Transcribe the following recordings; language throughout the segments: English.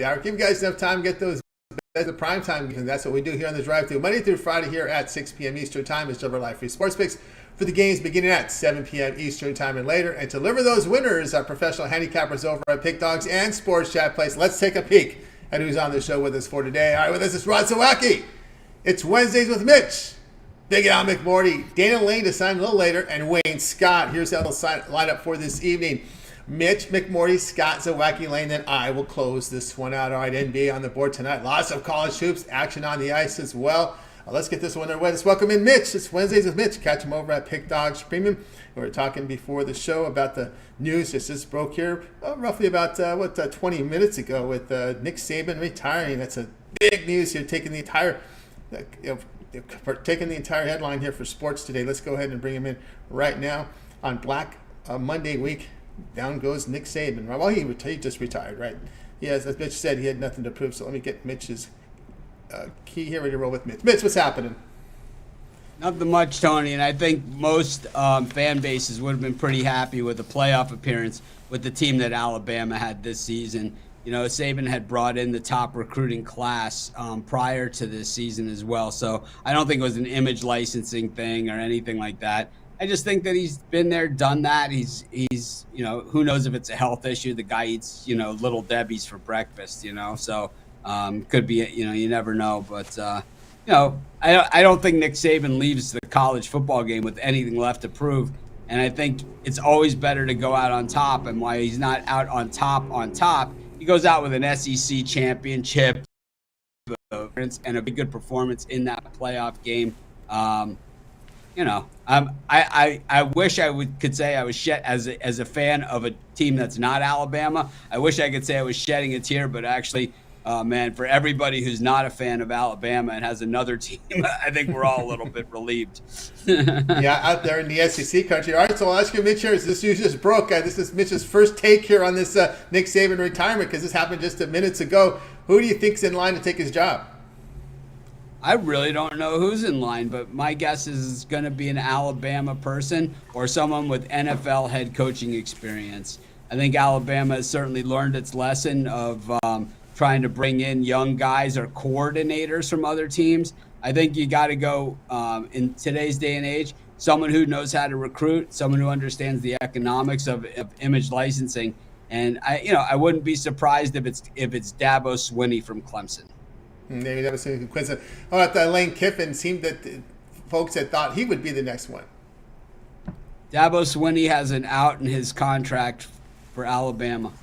hour. Give you guys enough time to get those the prime time, and that's what we do here on the Drive Thru, Monday through Friday here at 6 p.m. Eastern Time. Is Silver Live Free Sports Picks for the games beginning at 7 p.m. Eastern Time and later. And to deliver those winners, our professional handicappers over at Pick Dogs and Sports Chat Place. Let's take a peek at who's on the show with us for today. All right, with us is Zawacky. It's Wednesdays with Mitch. Big Al McMordie, Dana Lane to sign a little later, and Wayne Scott. Here's the lineup for this evening. Mitch, McMordie, Scott, Zawacky, Lane, then I will close this one out. All right, NBA on the board tonight. Lots of college hoops, action on the ice as well. Let's get this one underway. Let's welcome in Mitch. It's Wednesdays with Mitch. Catch him over at Pick Dogs Premium. We were talking before the show about the news that just broke here roughly about 20 minutes ago with Nick Saban retiring. That's a big news here, taking the entire headline here for sports today. Let's go ahead and bring him in right now on Black Monday week. Down goes Nick Saban. Well, he just retired, right? Yes, as Mitch said, he had nothing to prove. So let me get Mitch's key here, ready to roll with Mitch. Mitch, what's happening? Nothing much, Tony, and I think most fan bases would have been pretty happy with the playoff appearance with the team that Alabama had this season. You know, Saban had brought in the top recruiting class prior to this season as well, so I don't think it was an image licensing thing or anything like that. I just think that he's been there, done that. He's you know, who knows if it's a health issue. The guy eats, you know, Little Debbie's for breakfast, you know, so could be, you know, you never know. But, you know, I don't think Nick Saban leaves the college football game with anything left to prove. And I think it's always better to go out on top. And why he's not out on top, he goes out with an SEC championship and a good performance in that playoff game. You know, I wish I could say I was as a fan of a team that's not Alabama. I wish I could say I was shedding a tear, but actually, man, for everybody who's not a fan of Alabama and has another team, I think we're all a little bit relieved. Yeah, out there in the SEC country. All right, so I'll ask you, Mitch, here. This news just broke. This is Mitch's first take here on this Nick Saban retirement because this happened just minutes ago. Who do you think's in line to take his job? I really don't know who's in line, but my guess is it's going to be an Alabama person or someone with NFL head coaching experience. I think Alabama has certainly learned its lesson of trying to bring in young guys or coordinators from other teams. I think you got to go in today's day and age, someone who knows how to recruit, someone who understands the economics of image licensing. And I wouldn't be surprised if it's Dabo Swinney from Clemson. Maybe that was a coincidence. How about Lane Kiffin? Seemed that folks had thought he would be the next one. Dabo Swinney has an out in his contract for Alabama.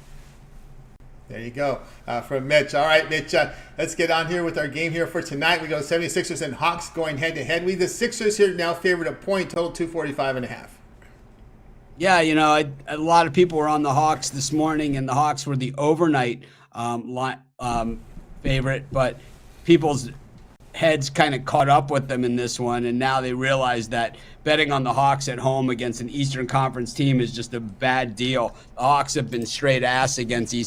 There you go. From Mitch. All right, Mitch, let's get on here with our game here for tonight. We go 76ers and Hawks going head-to-head. The Sixers here now favored a point, total 245.5. Yeah, you know, a lot of people were on the Hawks this morning, and the Hawks were the overnight favorite, but people's heads kind of caught up with them in this one, and now they realize that betting on the Hawks at home against an Eastern Conference team is just a bad deal. The Hawks have been straight ass against the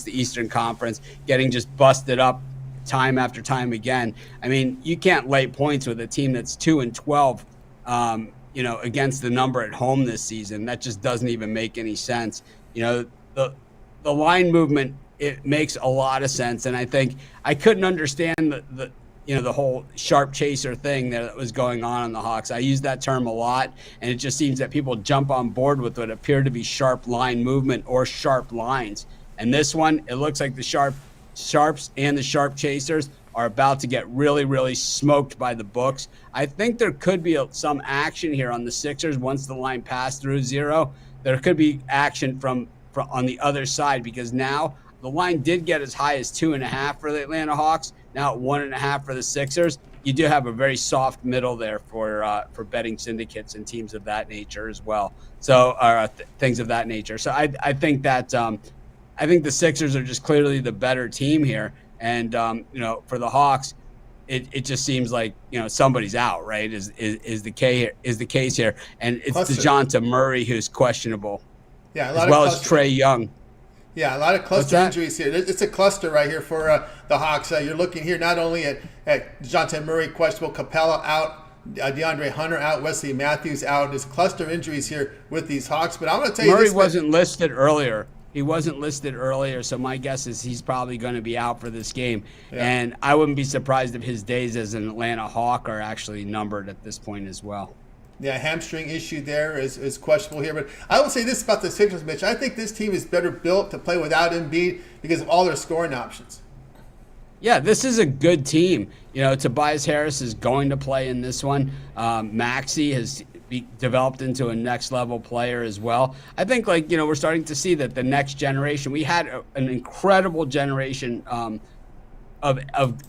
Eastern Conference, getting just busted up time after time again. I mean, you can't lay points with a team that's 2-12, you know, against the number at home this season. That just doesn't even make any sense. You know, the line movement, it makes a lot of sense, and I think I couldn't understand the whole sharp chaser thing that was going on the Hawks. I use that term a lot, and it just seems that people jump on board with what appear to be sharp line movement or sharp lines. And this one, it looks like the sharps and the sharp chasers are about to get really, really smoked by the books. I think there could be some action here on the Sixers once the line passed through 0. There could be action from on the other side, because now the line did get as high as 2.5 for the Atlanta Hawks. Now at 1.5 for the Sixers. You do have a very soft middle there for betting syndicates and teams of that nature as well. So, things of that nature. So I think that I think the Sixers are just clearly the better team here. And you know, for the Hawks, it just seems like, you know, somebody's out, right? Is the case here, and it's DeJounte Murray who's questionable. Yeah, as well as Trae Young. Yeah, a lot of cluster injuries here. It's a cluster right here for the Hawks. You're looking here not only at DeJounte Murray, questionable, Capella out, DeAndre Hunter out, Wesley Matthews out. There's cluster injuries here with these Hawks. But I'm going to tell you Murray wasn't listed earlier. He wasn't listed earlier, so my guess is he's probably going to be out for this game. Yeah. And I wouldn't be surprised if his days as an Atlanta Hawk are actually numbered at this point as well. Yeah, hamstring issue there is questionable here. But I will say this about the Sixers, Mitch. I think this team is better built to play without Embiid because of all their scoring options. Yeah, this is a good team. Tobias Harris is going to play in this one. Maxey has developed into a next-level player as well. I think, we're starting to see that the next generation, we had an incredible generation of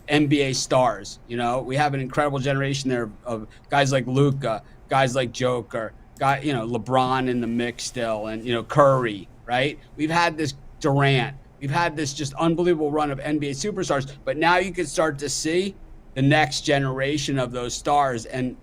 NBA stars. We have an incredible generation there of guys like Luka, guys like Joker, LeBron in the mix still, and Curry, right? We've had this Durant. We've had this just unbelievable run of NBA superstars, but now you can start to see the next generation of those stars, and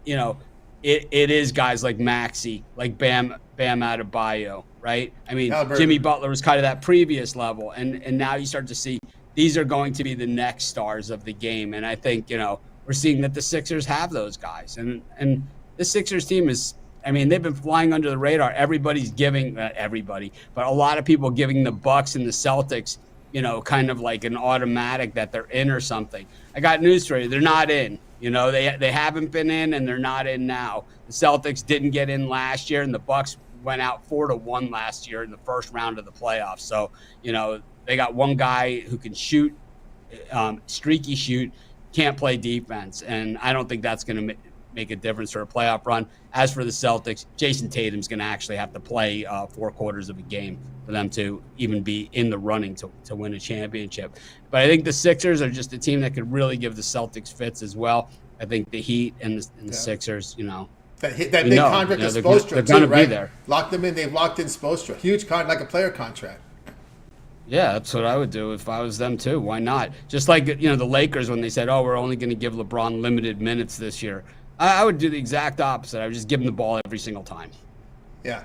it is guys like Maxey, like Bam Adebayo, right? I mean, Jimmy Butler was kind of that previous level, and now you start to see these are going to be the next stars of the game, and I think we're seeing that the Sixers have those guys, and the Sixers team is, they've been flying under the radar. Everybody's giving, everybody, but a lot of people giving the Bucks and the Celtics, kind of like an automatic that they're in or something. I got news for you. They're not in. They haven't been in, and they're not in now. The Celtics didn't get in last year, and the Bucks went out 4-1 last year in the first round of the playoffs. So, they got one guy who can shoot, streaky shoot, can't play defense, and I don't think that's going to make a difference for a playoff run. As for the Celtics, Jason Tatum's going to actually have to play 4 quarters of a game for them to even be in the running to win a championship. But I think the Sixers are just a team that could really give the Celtics fits as well. I think the Heat and the Sixers, that big contract is Spoelstra, they're going to be there. Lock them in. They've locked in Spoelstra. Huge contract, like a player contract. Yeah, that's what I would do if I was them too. Why not? Just like the Lakers when they said, "Oh, we're only going to give LeBron limited minutes this year." I would do the exact opposite. I would just give them the ball every single time. Yeah.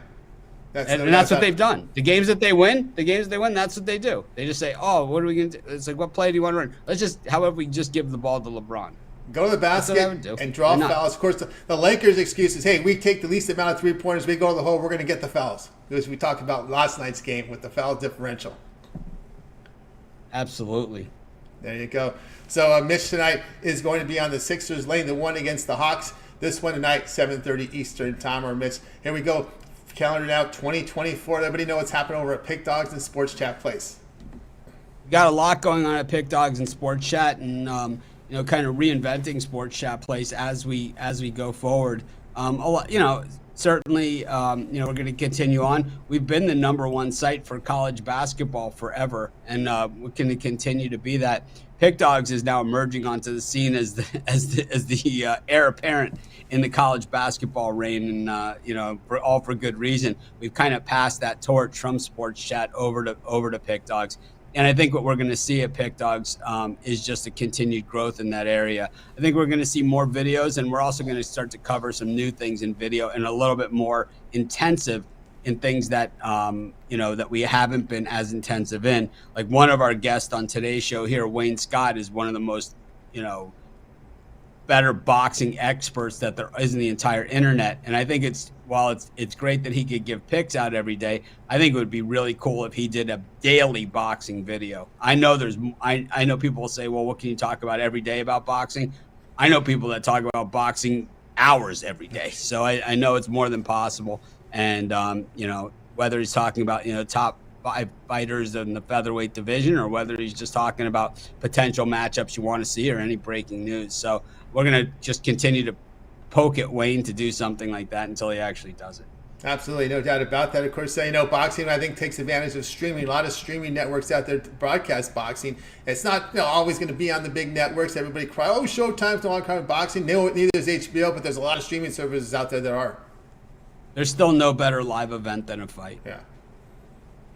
That's what they've done. The games that they win, that's what they do. They just say, "Oh, what are we going to do?" It's like, what play do you want to run? However, we just give the ball to LeBron. Go to the basket and draw fouls. Of course, the Lakers' excuse is, hey, we take the least amount of three-pointers. We go to the hole. We're going to get the fouls. Because we talked about last night's game with the foul differential. Absolutely. There you go. So Mitch tonight is going to be on the Sixers laying the 1 against the Hawks. This one tonight, 7:30 Eastern time. Or Mitch, here we go. Calendar out 2024. Everybody know what's happening over at Pick Dogs and Sports Chat Place. We got a lot going on at Pick Dogs and Sports Chat, and kind of reinventing Sports Chat Place as we go forward. Certainly, we're going to continue on. We've been the #1 site for college basketball forever, and we're going to continue to be that. Pick Dogs is now emerging onto the scene as the heir apparent in the college basketball reign, and for good reason. We've kind of passed that torch from Sports Chat over to Pick Dogs. And I think what we're going to see at Pick Dogs is just a continued growth in that area. I think we're going to see more videos, and we're also going to start to cover some new things in video and a little bit more intensive in things that that we haven't been as intensive in. Like one of our guests on today's show here, Wayne Scott, is one of the most better boxing experts that there is in the entire internet. And I think while it's great that he could give picks out every day, I think it would be really cool if he did a daily boxing video. I know I know people will say, well, what can you talk about every day about boxing? I know people that talk about boxing hours every day. So I know it's more than possible. And, whether he's talking about, top 5 fighters in the featherweight division, or whether he's just talking about potential matchups you want to see or any breaking news. So we're going to just continue to poke at Wayne to do something like that until he actually does it. Absolutely, no doubt about that. Of course, boxing, I think, takes advantage of streaming. A lot of streaming networks out there to broadcast boxing. It's not always going to be on the big networks. Everybody cry, oh, Showtime's no longer covering boxing. No, neither is HBO, but there's a lot of streaming services out there that are. There's still no better live event than a fight. Yeah.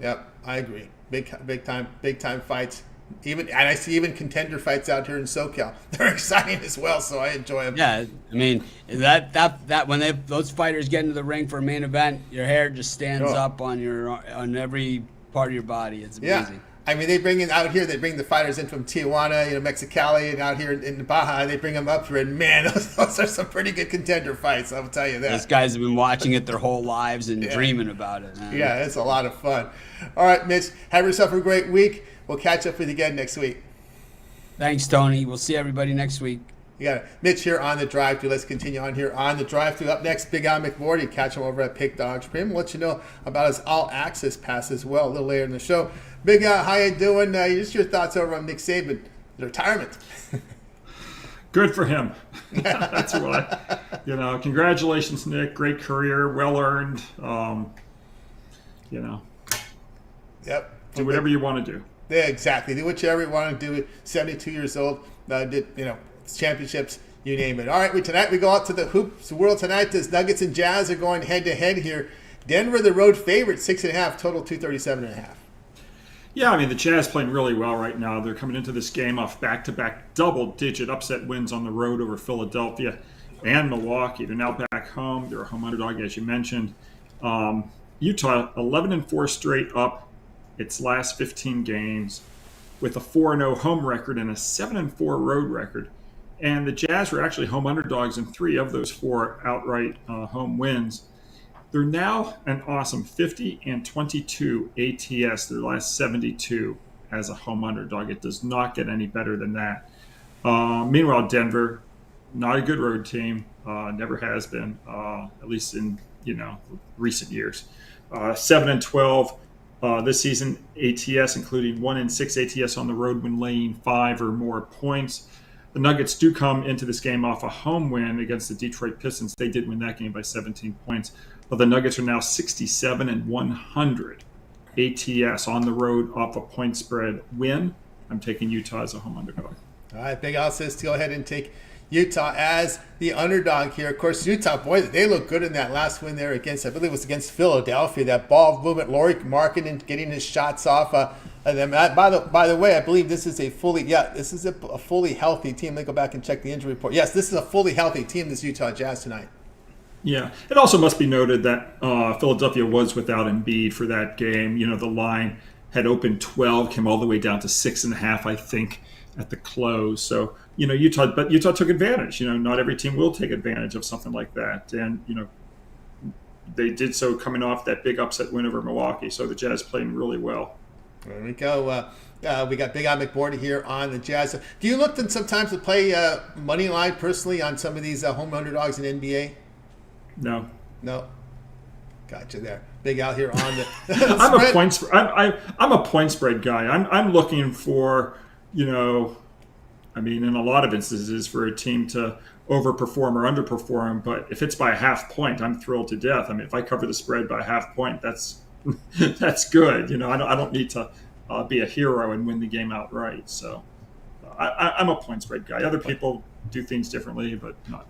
Yep, I agree. Big time fights. And I see even contender fights out here in SoCal. They're exciting as well, so I enjoy them. Yeah, I mean that when those fighters get into the ring for a main event, your hair just stands up on every part of your body. It's amazing. Yeah. I mean, they bring in out here. They bring the fighters in from Tijuana, Mexicali, and out here in Baja. They bring them up here, and man, those are some pretty good contender fights. I'll tell you that. Those guys have been watching it their whole lives and dreaming about it. Man. Yeah, it's a lot of fun. All right, Mitch, have yourself a great week. We'll catch up with you again next week. Thanks, Tony. We'll see everybody next week. You got Mitch here on the drive-thru. Let's continue on here on the drive-thru. Up next, Big Al McMordie. Catch him over at Pick Dogs Premium. We'll let you know about his all-access pass as well a little later in the show. Big Al, how you doing? Just your thoughts over on Nick Saban, retirement. Good for him. That's what. Congratulations, Nick. Great career, well-earned. Yep. Do whatever you want to do. Yeah, exactly. Do whatever you want to do. 72 years old. Championships, you name it. All right, tonight we go out to the hoops world tonight. As Nuggets and Jazz are going head-to-head here. Denver, the road favorite, 6.5, total 237.5. Yeah, I mean, the Jazz playing really well right now. They're coming into this game off back-to-back double-digit upset wins on the road over Philadelphia and Milwaukee. They're now back home. They're a home underdog, as you mentioned. Utah, 11-4 straight up its last 15 games with a 4-0 home record and a 7-4 road record. And the Jazz were actually home underdogs in 3 of those 4 outright home wins. They're now an awesome 50-22 ATS, their last 72 as a home underdog. It does not get any better than that. Meanwhile, Denver, not a good road team, never has been, at least in recent years. 7-12 this season ATS, including 1-6 ATS on the road when laying 5 or more points. The Nuggets do come into this game off a home win against the Detroit Pistons. They did win that game by 17 points. But the Nuggets are now 67-100 ATS on the road off a point spread win. I'm taking Utah as a home underdog. All right, Big Al says to go ahead and take Utah as the underdog here. Of course, Utah, boy, they look good in that last win there against, I believe it was against Philadelphia. That ball movement, Lauri Markkanen getting his shots off. And then, by the way, I believe this is a fully healthy team. Let me go back and check the injury report. Yes, this is a fully healthy team, this Utah Jazz tonight. Yeah, it also must be noted that Philadelphia was without Embiid for that game. The line had opened 12, came all the way down to 6.5, I think, at the close. So, Utah took advantage. Not every team will take advantage of something like that. And, they did so coming off that big upset win over Milwaukee. So the Jazz playing really well. There we go. We got Big Al McMordie here on the Jazz. Do you look sometimes to play money line personally on some of these home underdogs in NBA? No. Gotcha there. Big Al here on the I'm a point spread guy. I'm looking for, in a lot of instances for a team to overperform or underperform, but if it's by a half point, I'm thrilled to death. I mean, if I cover the spread by a half point, that's good. I don't need to be a hero and win the game outright. So I'm a point spread guy. Other people do things differently, but not.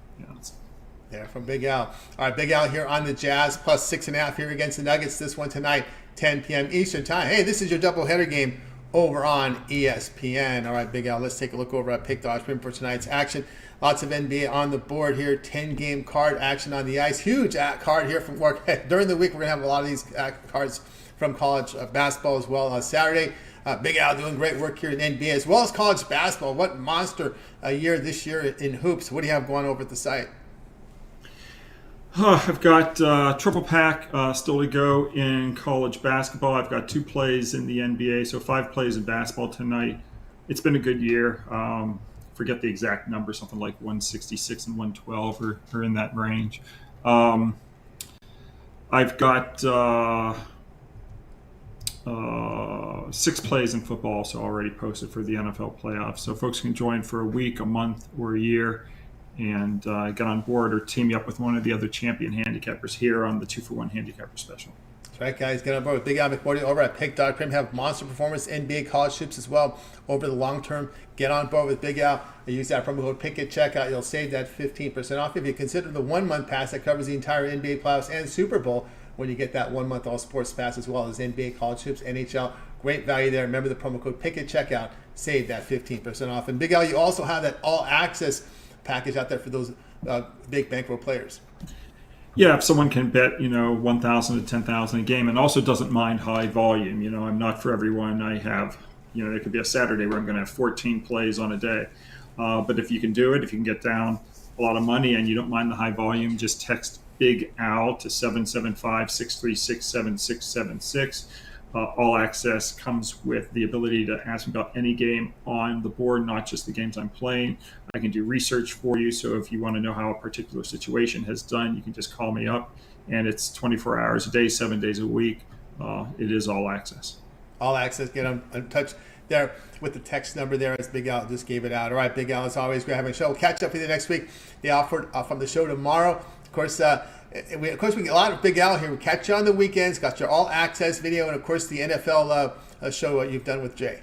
There from Big Al. All right, Big Al here on the Jazz, plus 6.5 here against the Nuggets. This one tonight, 10 p.m. Eastern time. Hey, this is your doubleheader game over on ESPN. All right, Big Al, let's take a look over at Pick Dogs Premium for tonight's action. Lots of NBA on the board here. 10-game card action on the ice. Huge card here from work. During the week, we're going to have a lot of these cards from college basketball as well on Saturday. Big Al doing great work here in NBA as well as college basketball. What monster year this year in hoops. What do you have going over at the site? I've got triple pack still to go in college basketball. I've got 2 plays in the NBA, so 5 plays in basketball tonight. It's been a good year. Forget the exact number, something like 166 and 112 or in that range. I've got 6 plays in football, so already posted for the NFL playoffs. So folks can join for a week, a month, or a year, and get on board or team you up with one of the other champion handicappers here on the 2-for-1 handicapper special. That's right, guys. Get on board with Big Al McMordie over at Pick Dog Premium. Have monster performance NBA college hoops as well over the long term. Get on board with Big Al. Use that promo code PICK at checkout. You'll save that 15% off if you consider the 1-month pass that covers the entire NBA playoffs and Super Bowl. When you get that 1-month all sports pass as well as NBA college hoops, NHL, great value there. Remember the promo code PICK at checkout. Save that 15% off. And Big Al, you also have that all access package out there for those big bankroll players. Yeah, if someone can bet, 1,000 to 10,000 a game, and also doesn't mind high volume. I'm not for everyone. I have, there could be a Saturday where I'm going to have 14 plays on a day. But if you can do it, if you can get down a lot of money and you don't mind the high volume, just text Big Al to 775-636-7676. All access comes with the ability to ask me about any game on the board, not just the games I'm playing. I can do research for you. So if you want to know how a particular situation has done, you can just call me up, and it's 24 hours a day, 7 days a week. It is all access. All access. Get in touch there with the text number there, as Big Al just gave it out. All right, Big Al, as always, great having a show. We'll catch up with you next week. The offer from the show tomorrow. Of course, we get a lot of Big Al here. We catch you on the weekends. Got your all access video, and of course the NFL show you've done with Jay.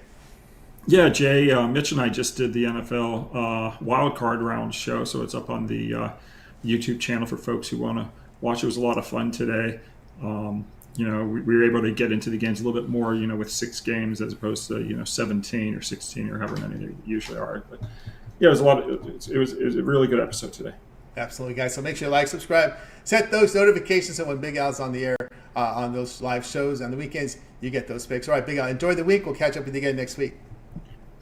Yeah, Jay, Mitch and I just did the NFL wild card round show, so it's up on the YouTube channel for folks who want to watch. It was a lot of fun today. We were able to get into the games a little bit more, with 6 games as opposed to 17 or 16 or however many there usually are. But yeah, it was a really good episode today. Absolutely, guys. So make sure you like, subscribe, set those notifications so when Big Al's on the air on those live shows on the weekends, you get those picks. All right, Big Al, enjoy the week. We'll catch up with you again next week.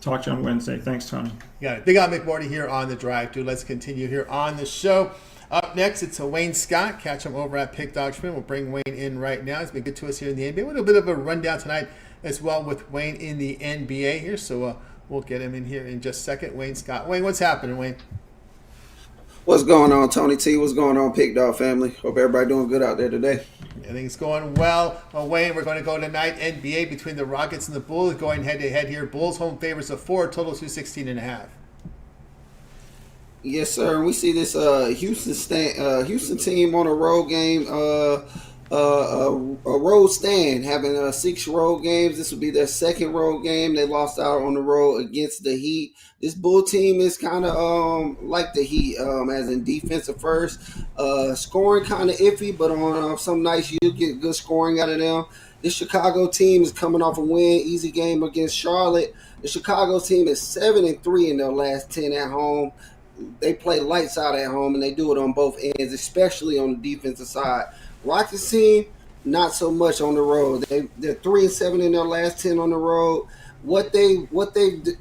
Talk to you on Wednesday. Thanks, Tony. You got it. Big Al McMordie here on the Drive Thru. Let's continue here on the show. Up next, it's Wayne Scott. Catch him over at Pick Dog Spin. We'll bring Wayne in right now. He's been good to us here in the NBA. A little bit of a rundown tonight as well with Wayne in the NBA here. So we'll get him in here in just a second. Wayne Scott. Wayne, what's happening, Wayne? What's going on, Tony T? What's going on, Pick Dog family? Hope everybody doing good out there today. Everything's going well. Wayne, we're going to go tonight. NBA between the Rockets and the Bulls going head-to-head here. Bulls home favors of 4, total 216.5. Yes, sir. We see this Houston team on a road game, a road stand, having 6 road games. This will be their second road game. They lost out on the road against the Heat. This Bull team is kind of like the Heat, as in defensive first. Scoring kind of iffy, but on some nights you get good scoring out of them. This Chicago team is coming off a win, easy game against Charlotte. The Chicago team is 7-3 in their last 10 at home. They play lights out at home, and they do it on both ends, especially on the defensive side. Rockets team, not so much on the road. They're 3-7 in their last 10 on the road. What they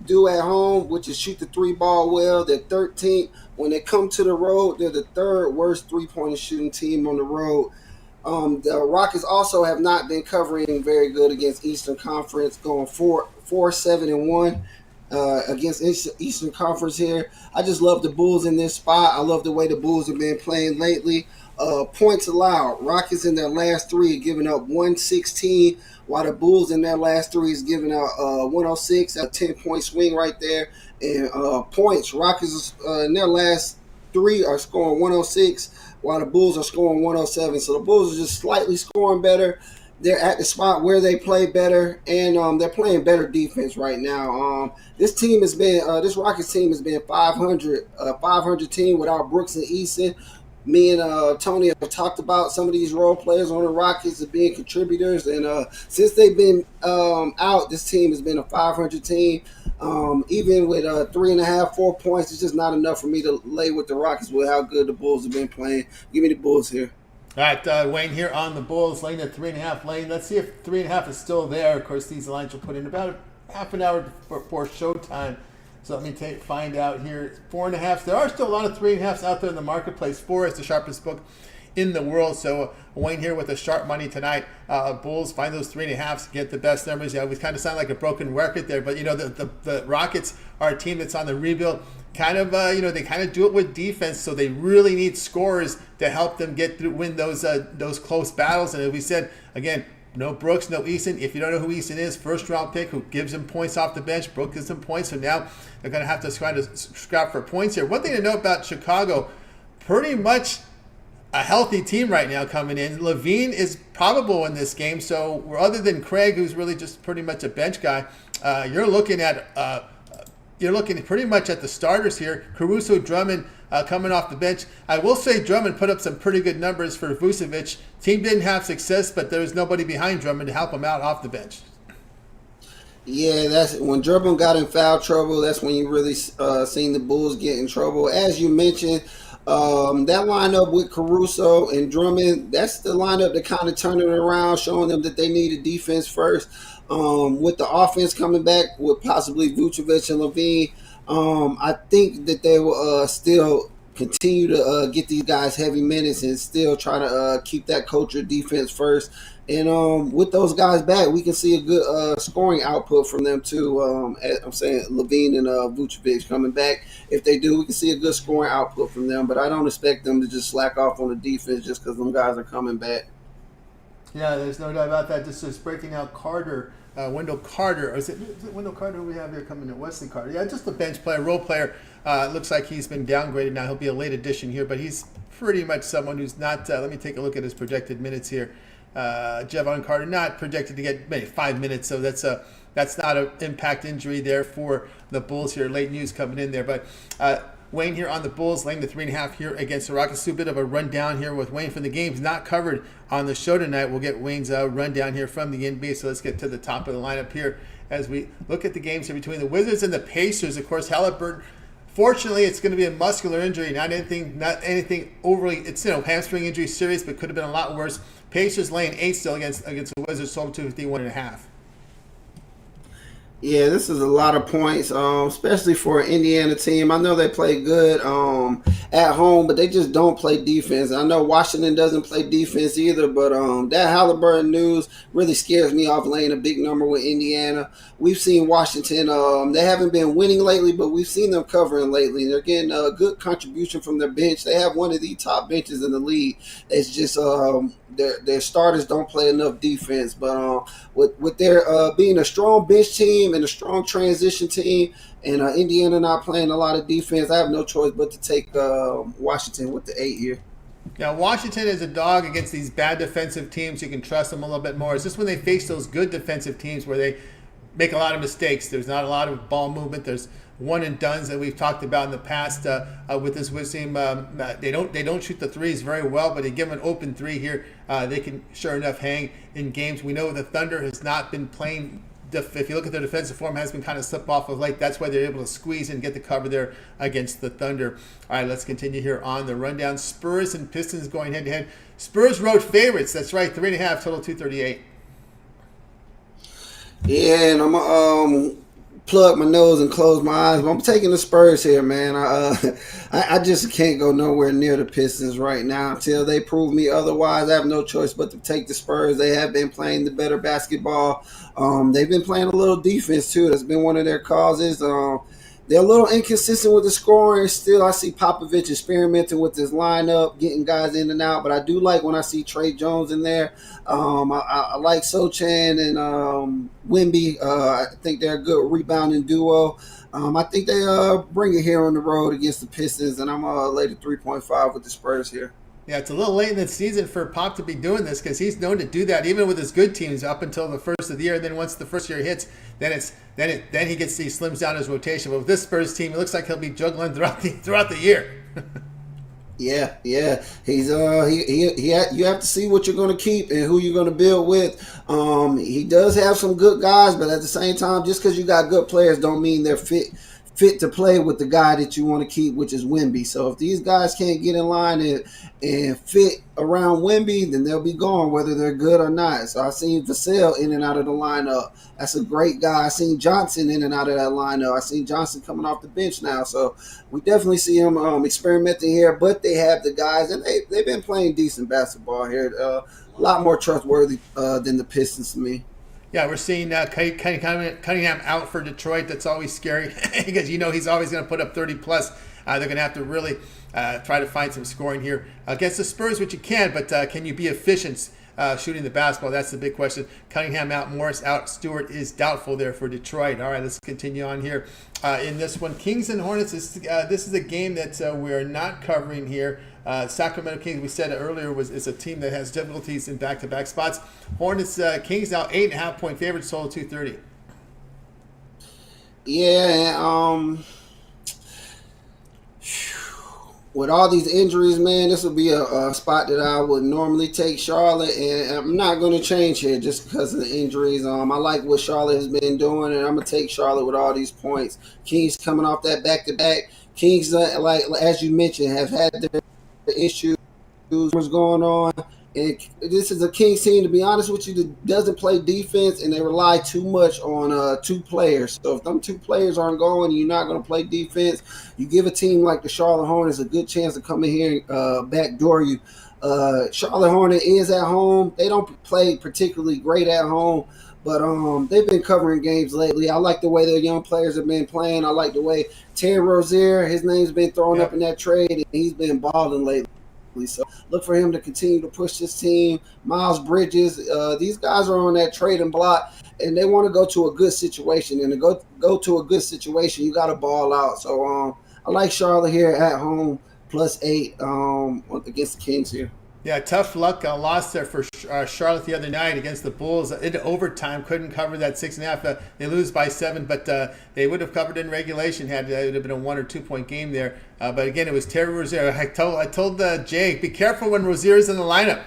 do at home, which is shoot the 3 ball well, they're 13th. When they come to the road, they're the 3rd worst 3-point shooting team on the road. The Rockets also have not been covering very good against Eastern Conference, going 4-7-1 against Eastern Conference here. I just love the Bulls in this spot. I love the way the Bulls have been playing lately. Points allowed. Rockets in their last 3 giving up 116, while the Bulls in their last 3 is giving out 106, a 10-point swing right there. And points, Rockets in their last 3 are scoring 106, while the Bulls are scoring 107. So the Bulls are just slightly scoring better. They're at the spot where they play better, and they're playing better defense right now. This Rockets team has been 500 team without Brooks and Eason. Me and Tony have talked about some of these role players on the Rockets as being contributors, and since they've been out, this team has been a 500 team. Even with 3.5, 4 points, it's just not enough for me to lay with the Rockets with how good the Bulls have been playing. Give me the Bulls here. All right, Wayne here on the Bulls, laying at 3.5 lane. Let's see if 3.5 is still there. Of course, these lines will put in about half an hour before showtime. So let me find out here. 4.5. There are still a lot of 3.5s out there in the marketplace. 4 is the sharpest book in the world. So Wayne here with the sharp money tonight. Bulls find those 3.5s, get the best numbers. Yeah, we kind of sound like a broken record there, but the Rockets are a team that's on the rebuild. Kind of, they kind of do it with defense, so they really need scorers to help them win those close battles. And as we said, again, no Brooks, no Eason. If you don't know who Eason is, first-round pick who gives him points off the bench. Brooks gives him points, so now they're going to have to try to scrap for points here. One thing to note about Chicago, pretty much a healthy team right now coming in. Levine is probable in this game, so other than Craig, who's really just pretty much a bench guy, you're looking pretty much at the starters here. Caruso, Drummond coming off the bench. I will say Drummond put up some pretty good numbers for Vucevic. Team didn't have success, but there was nobody behind Drummond to help him out off the bench. Yeah, that's when Drummond got in foul trouble. That's when you really seen the Bulls get in trouble. As you mentioned, That lineup with Caruso and Drummond, that's the lineup that kind of turning it around, showing them that they need a defense first. With the offense coming back with possibly Vucevic and Levine, I think that they will still continue to get these guys heavy minutes and still try to keep that culture defense first. And with those guys back, we can see a good scoring output from them too. I'm saying Levine and Vucevic coming back. If they do, we can see a good scoring output from them. But I don't expect them to just slack off on the defense just because them guys are coming back. Yeah, there's no doubt about that. Just breaking out Carter, Wendell Carter. Or is it Wendell Carter who we have here coming in? Wesley Carter. Yeah, just a bench player, role player. Looks like he's been downgraded now. He'll be a late addition here, but he's pretty much someone who's not. Let me take a look at his projected minutes here. Javon Carter not projected to get maybe 5 minutes, so that's not an impact injury there for the Bulls here. Late news coming in there, but Wayne here on the Bulls, laying the 3.5 here against the Rockets. So a bit of a rundown here with Wayne from the games not covered on the show tonight. We'll get Wayne's rundown here from the NBA. So let's get to the top of the lineup here as we look at the games here between the Wizards and the Pacers. Of course, Halliburton. Fortunately, it's going to be a muscular injury, not anything overly. It's hamstring injury, serious, but could have been a lot worse. Pacers laying 8 still against the Wizards, total 251.5. Yeah, this is a lot of points, especially for an Indiana team. I know they play good at home, but they just don't play defense. I know Washington doesn't play defense either, but that Halliburton news really scares me off laying a big number with Indiana. We've seen Washington, they haven't been winning lately, but we've seen them covering lately. They're getting a good contribution from their bench. They have one of the top benches in the league. It's just their starters don't play enough defense, but with their being a strong bench team and a strong transition team, and Indiana not playing a lot of defense, I have no choice but to take Washington with the 8 here. Now, Washington is a dog against these bad defensive teams. You can trust them a little bit more. It's just when they face those good defensive teams where they make a lot of mistakes. There's not a lot of ball movement. There's one and dones that we've talked about in the past with this Wiz team. They don't shoot the threes very well, but they give them an open three here. They can sure enough hang in games. We know the Thunder has not been playing. If you look at their defensive form, has been kind of slipped off of late. That's why they're able to squeeze and get the cover there against the Thunder. All right, let's continue here on the rundown. Spurs and Pistons going head to head. Spurs road favorites. That's right, 3.5 total 238. Yeah, and I'm plug my nose and close my eyes. But I'm taking the Spurs here, man. I just can't go nowhere near the Pistons right now until they prove me otherwise. I have no choice but to take the Spurs. They have been playing the better basketball. They've been playing a little defense too. That's been one of their causes. They're a little inconsistent with the scoring. Still, I see Popovich experimenting with his lineup, getting guys in and out. But I do like when I see Trey Jones in there. I like Sochan and Wemby. I think they're a good rebounding duo. I think they bring it here on the road against the Pistons, and I'm laid at 3.5 with the Spurs here. Yeah, it's a little late in the season for Pop to be doing this because he's known to do that even with his good teams up until the first of the year. And then once the first year hits, then he slims down his rotation. But with this Spurs team, it looks like he'll be juggling throughout the year. Yeah. He's you have to see what you're going to keep and who you're going to build with. He does have some good guys, but at the same time, just because you got good players don't mean they're fit to play with the guy that you want to keep, which is Wemby. So if these guys can't get in line and fit around Wemby, then they'll be gone, whether they're good or not. So I've seen Vassell in and out of the lineup. That's a great guy. I've seen Johnson in and out of that lineup. I've seen Johnson coming off the bench now. So we definitely see him experimenting here, but they have the guys, and they've been playing decent basketball here. A lot more trustworthy than the Pistons to me. Yeah, we're seeing Cunningham out for Detroit. That's always scary because he's always going to put up 30 plus. They're going to have to really try to find some scoring here against the Spurs, which you can, but can you be efficient shooting the basketball? That's the big question. Cunningham out, Morris out, Stewart is doubtful there for Detroit. All right, let's continue on here in this one. Kings and Hornets. This is a game that we are not covering here. Sacramento Kings, we said earlier, is a team that has difficulties in back-to-back spots. Hornets, Kings now 8.5-point favorites, total 230. Yeah, with all these injuries, man, this would be a spot that I would normally take Charlotte, and I'm not going to change here just because of the injuries. I like what Charlotte has been doing, and I'm going to take Charlotte with all these points. Kings coming off that back-to-back. Kings, like as you mentioned, have had their issues. What's going on? And this is a Kings team, to be honest with you, that doesn't play defense, and they rely too much on two players. So if them two players aren't going, you're not going to play defense. You give a team like the Charlotte Hornets a good chance to come in here and backdoor you. Charlotte Hornet is at home. They don't play particularly great at home, but they've been covering games lately. I like the way their young players have been playing. I like the way Terry Rozier, his name's been thrown up in that trade, and he's been balling lately. So look for him to continue to push this team. Miles Bridges, these guys are on that trading block, and they want to go to a good situation. And to go to a good situation, you got to ball out. So I like Charlotte here at home, +8 against the Kings here. Yeah, tough luck loss there for Charlotte the other night against the Bulls in overtime. Couldn't cover that 6.5. They lose by 7, but they would have covered in regulation had it would have been a 1 or 2 point game there. But again, it was Terry Rozier. I told Jake, be careful when Rozier's in the lineup.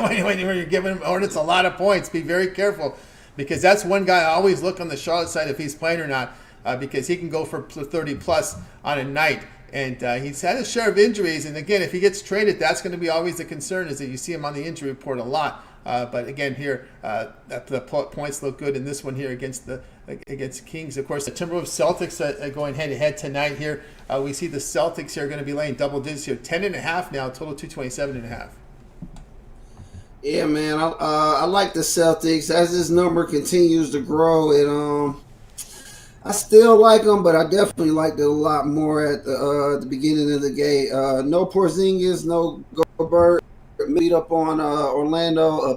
when you're giving Hornets a lot of points, be very careful, because that's one guy I always look on the Charlotte side if he's playing or not, because he can go for 30 plus on a night. And he's had a share of injuries. And again, if he gets traded, that's going to be always the concern, is that you see him on the injury report a lot. But again, here, the points look good in this one here against the Kings. Of course, the Timberwolves Celtics going head-to-head tonight here. We see the Celtics here are going to be laying double digits here. 10.5 now, total 227.5. Yeah, man, I like the Celtics. As this number continues to grow, I still like them, but I definitely liked it a lot more at the beginning of the game. No Porzingis, no Gobert, beating up Orlando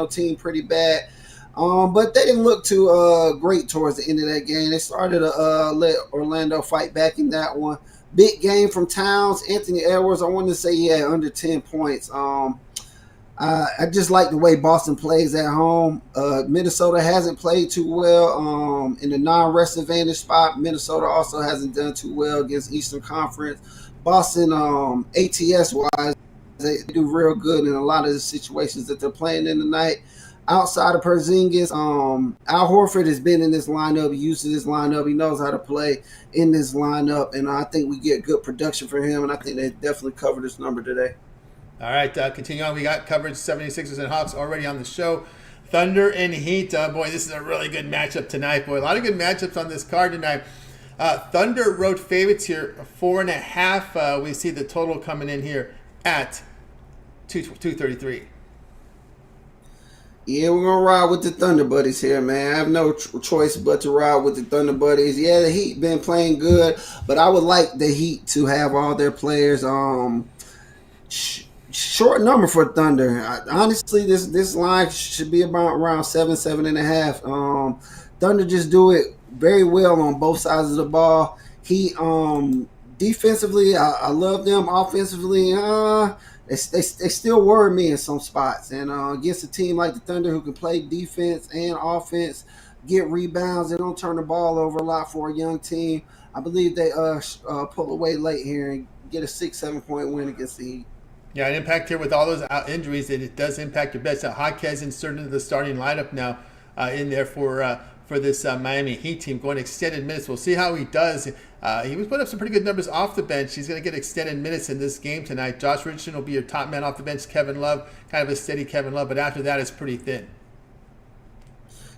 team pretty bad. But they didn't look too great towards the end of that game. They started to let Orlando fight back in that one. Big game from Towns. Anthony Edwards, I wanted to say he had under 10 points. I just like the way Boston plays at home. Minnesota hasn't played too well in the non-rest advantage spot. Minnesota also hasn't done too well against Eastern Conference. Boston, ATS-wise, they do real good in a lot of the situations that they're playing in tonight. Outside of Porzingis, Al Horford has been in this lineup, used to this lineup. He knows how to play in this lineup, and I think we get good production for him, and I think they definitely cover this number today. All right, continue on. We got coverage 76ers and Hawks already on the show. Thunder and Heat. Boy, this is a really good matchup tonight. Boy, a lot of good matchups on this card tonight. Thunder road favorites here, 4.5. We see the total coming in here at 233. Yeah, we're going to ride with the Thunder Buddies here, man. I have no choice but to ride with the Thunder Buddies. Yeah, the Heat been playing good, but I would like the Heat to have all their players short number for Thunder. Honestly, this line should be around 7.5. Thunder just do it very well on both sides of the ball. He defensively, I love them. Offensively, they still worry me in some spots. And against a team like the Thunder, who can play defense and offense, get rebounds, they don't turn the ball over a lot for a young team. I believe they pull away late here and get a 6-7 point win against the Heat. Yeah, an impact here with all those injuries, that it does impact your bets. Jaquez inserted into the starting lineup now in there for this Miami Heat team, going extended minutes. We'll see how he does. He was putting up some pretty good numbers off the bench. He's going to get extended minutes in this game tonight. Josh Richardson will be your top man off the bench. Kevin Love, kind of a steady Kevin Love, but after that, it's pretty thin.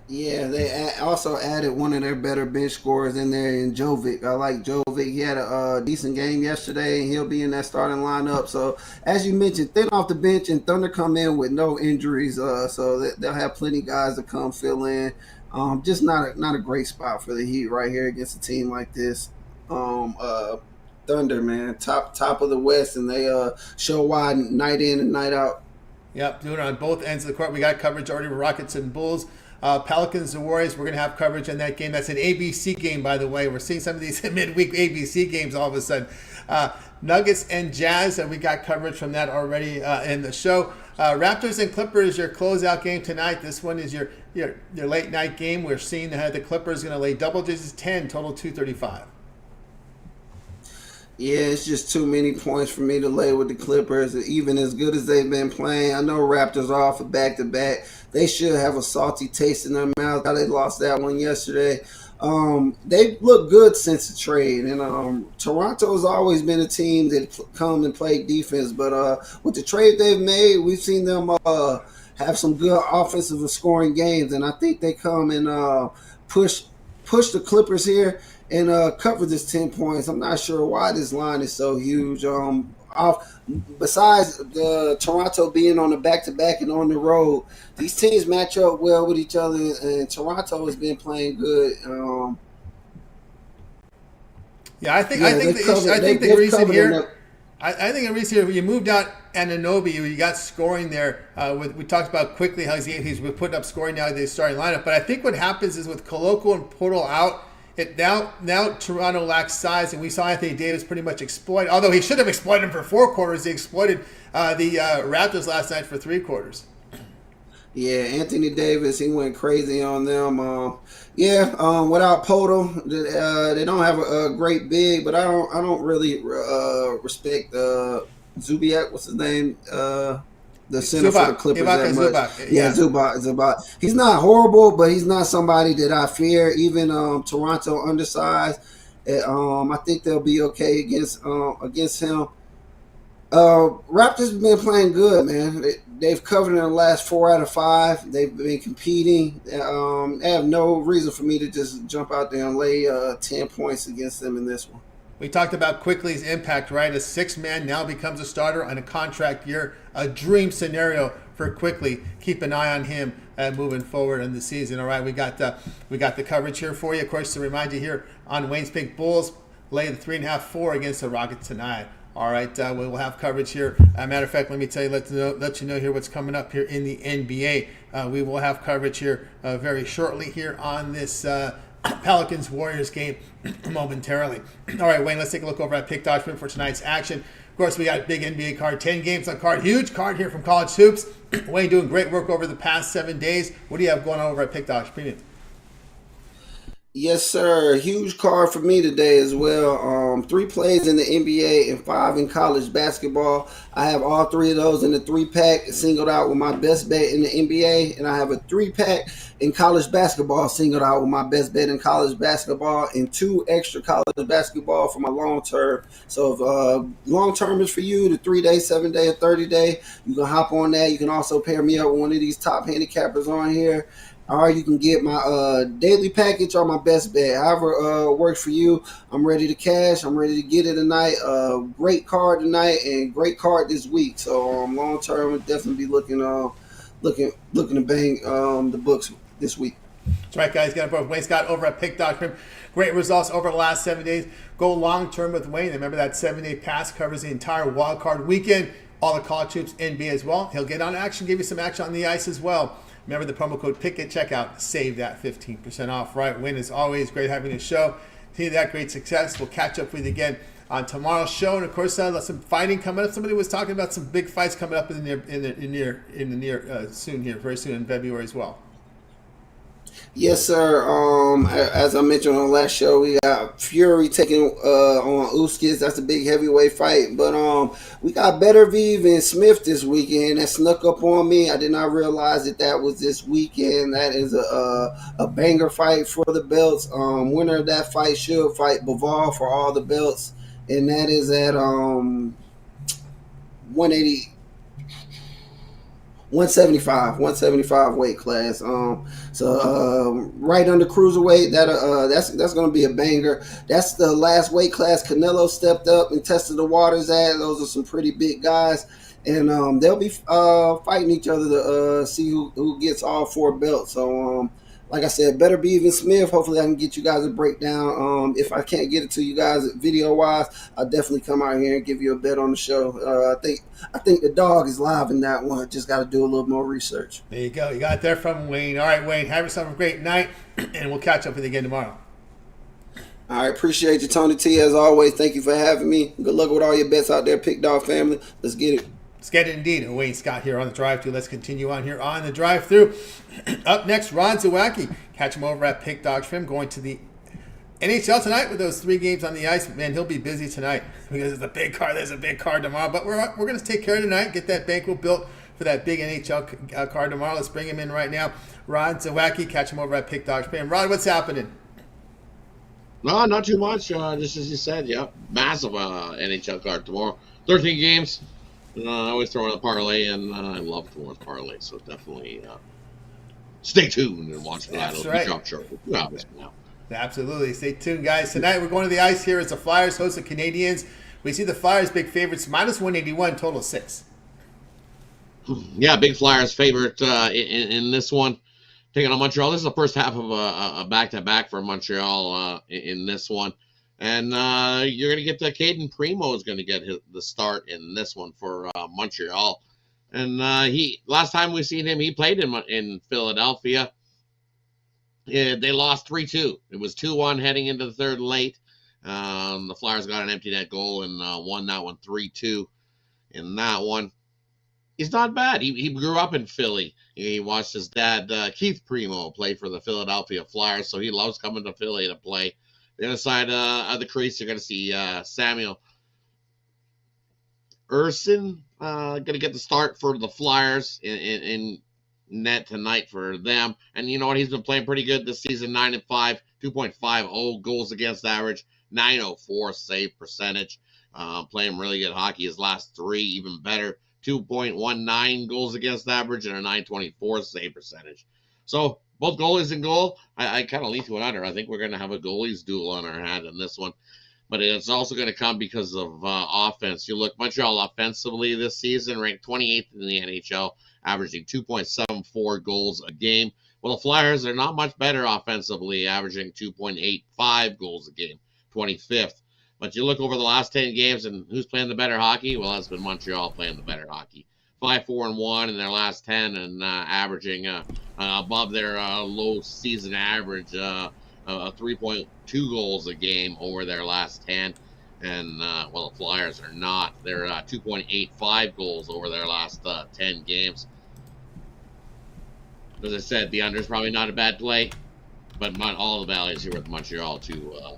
Yeah, they also added one of their better bench scorers in there in Jovic. I like Jovic. He had a decent game yesterday, and he'll be in that starting lineup. So, as you mentioned, thin off the bench, and Thunder come in with no injuries, so they'll have plenty of guys to come fill in. Just not a great spot for the Heat right here against a team like this. Thunder, man, top of the West, and they show why night in and night out. Yep, doing it on both ends of the court. We got coverage already for Rockets and Bulls. Pelicans and Warriors, we're going to have coverage in that game. That's an ABC game, by the way. We're seeing some of these midweek ABC games all of a sudden. Nuggets and Jazz, and we got coverage from that already in the show. Raptors and Clippers, your closeout game tonight. This one is your late night game. We're seeing the Clippers going to lay double digits, 10, total 235. Yeah, it's just too many points for me to lay with the Clippers. Even as good as they've been playing, I know Raptors are off a back-to-back. They should have a salty taste in their mouth. How they lost that one yesterday. They look good since the trade, and Toronto's always been a team that come and play defense. But with the trade they've made, we've seen them have some good offensive and scoring games, and I think they come and push the Clippers here and cover this 10 points. I'm not sure why this line is so huge. Besides the Toronto being on the back-to-back and on the road, these teams match up well with each other, and Toronto has been playing good. I think the reason here. I think the reason here, when you moved out Anunoby, you got scoring there. We talked about quickly how he's putting up scoring now in the starting lineup. But I think what happens is with Koloko and Portal out, now Toronto lacks size, and we saw Anthony Davis pretty much exploit. Although he should have exploited him for 4 quarters, he exploited the Raptors last night for 3 quarters. Yeah, Anthony Davis, he went crazy on them. Without Portal, they don't have a great big, but I don't really respect Zubac. What's his name? The center for the Clippers that much. Zubac. He's not horrible, but he's not somebody that I fear. Even Toronto undersized. I think they'll be okay against him. Raptors have been playing good, man. They've covered in the last 4 out of 5. They've been competing. They have no reason for me to just jump out there and lay 10 points against them in this one. We talked about Quickly's impact, right? A 6-man now becomes a starter on a contract year. A dream scenario for Quickly. Keep an eye on him moving forward in the season. All right, we got the coverage here for you. Of course, to remind you here on Wayne's Pink Bulls, lay the 3.5-4 against the Rockets tonight. All right, we will have coverage here. Matter of fact, let me tell you, let you know here what's coming up here in the NBA. We will have coverage here very shortly here on this Pelicans-Warriors game momentarily. All right, Wayne, let's take a look over at Pick Dodgement for tonight's action. Of course, we got a big NBA card, 10 games on card, huge card here from College Hoops. Wayne doing great work over the past 7 days. What do you have going on over at Pick Dodge Premium? Yes, sir. Huge card for me today as well. 3 plays in the NBA and 5 in college basketball. I have all 3 of those in the 3-pack singled out with my best bet in the NBA, and I have a 3-pack in college basketball singled out with my best bet in college basketball, and 2 extra college basketball for my long term. So if long term is for you, the 3-day, 7-day, or 30-day, you can hop on that. You can also pair me up with one of these top handicappers on here. Or you can get my daily package or my best bet. However works for you. I'm ready to cash. I'm ready to get it tonight. Great card tonight and great card this week. So long term, we'll definitely be looking to bang the books this week. That's right, guys. Got both Wayne Scott over at Pick.com. Great results over the last 7 days. Go long term with Wayne. Remember that 7-day pass covers the entire wild card weekend. All the college hoops, NBA as well. He'll get on action, give you some action on the ice as well. Remember the promo code PICK at checkout. Save that 15% off. Right, Wayne, is always great having a show. See that great success. We'll catch up with you again on tomorrow's show, and of course, some fighting coming up. Somebody was talking about some big fights coming up in the near soon here, very soon in February as well. Yes, sir. As I mentioned on the last show, we got Fury taking on Uskis. That's a big heavyweight fight. But we got Beterbiev and Smith this weekend. That snuck up on me. I did not realize that was this weekend. That is a banger fight for the belts. Winner of that fight should fight Bivol for all the belts, and that is at 175 weight class. Right under cruiserweight. That's going to be a banger. That's the last weight class Canelo stepped up and tested the waters at. Those are some pretty big guys, and they'll be fighting each other to see who gets all 4 belts. So like I said, Beterbiev and Smith. Hopefully I can get you guys a breakdown. If I can't get it to you guys video wise, I'll definitely come out here and give you a bet on the show. I think the dog is live in that one. Just got to do a little more research. There you go. You got it there from Wayne. All right, Wayne, have yourself a great night, and we'll catch up with you again tomorrow. All right, appreciate you, Tony T. As always, thank you for having me. Good luck with all your bets out there, Pick Dog family. Let's get it. Let's get it indeed. Wayne Scott here on the drive-thru. Let's continue on here on the drive-thru. Up next, Ron Zawacky. Catch him over at Pick Dog Trim, going to the NHL tonight with those 3 games on the ice. Man, he'll be busy tonight because there's a big card. There's a big card tomorrow. But we're going to take care of tonight, get that bankroll built for that big NHL card tomorrow. Let's bring him in right now. Rod Zawacky, catch him over at Pick Dog Spain. Rod, what's happening? No, not too much. Just as you said, yeah, massive NHL card tomorrow. 13 games. I always throw in a parlay, and I love tomorrow's parlay. So definitely stay tuned and watch that. That's It'll right. be drop short. 2 hours from now. Absolutely. Stay tuned, guys. Tonight we're going to the ice here. It's the Flyers host the Canadians. We see the Flyers big favorites, minus 181, total 6. Yeah, big Flyers favorite in this one. Taking on Montreal. This is the first half of a back-to-back for Montreal in this one. And you're going to get Caden Primo is going to get the start in this one for Montreal. And last time we seen him, he played in Philadelphia. Yeah, they lost 3-2. It was 2-1 heading into the third late. The Flyers got an empty net goal and won that one 3-2 in that one. He's not bad. He grew up in Philly. He watched his dad, Keith Primo, play for the Philadelphia Flyers, so he loves coming to Philly to play. The other side of the crease, you're going to see Samuel Urson going to get the start for the Flyers in net tonight for them. And you know what? He's been playing pretty good this season, 9-5, 2.50 goals against average, 904 save percentage. Playing really good hockey. His last 3 even better. 2.19 goals against average and a 924 save percentage. So both goalies in goal. I kind of lean to an under. I think we're going to have a goalies duel on our hand in this one. But it's also going to come because of offense. You look, Montreal offensively this season ranked 28th in the NHL, averaging 2.74 goals a game. Well, the Flyers are not much better offensively, averaging 2.85 goals a game, 25th. But you look over the last 10 games and who's playing the better hockey? Well, that's been Montreal playing the better hockey. 5-4-1 in their last 10 and averaging above their low season average, 3.2 goals a game over their last 10. And, well, the Flyers are not. They're 2.85 goals over their last 10 games. As I said, the under is probably not a bad play, but not all the values here with Montreal to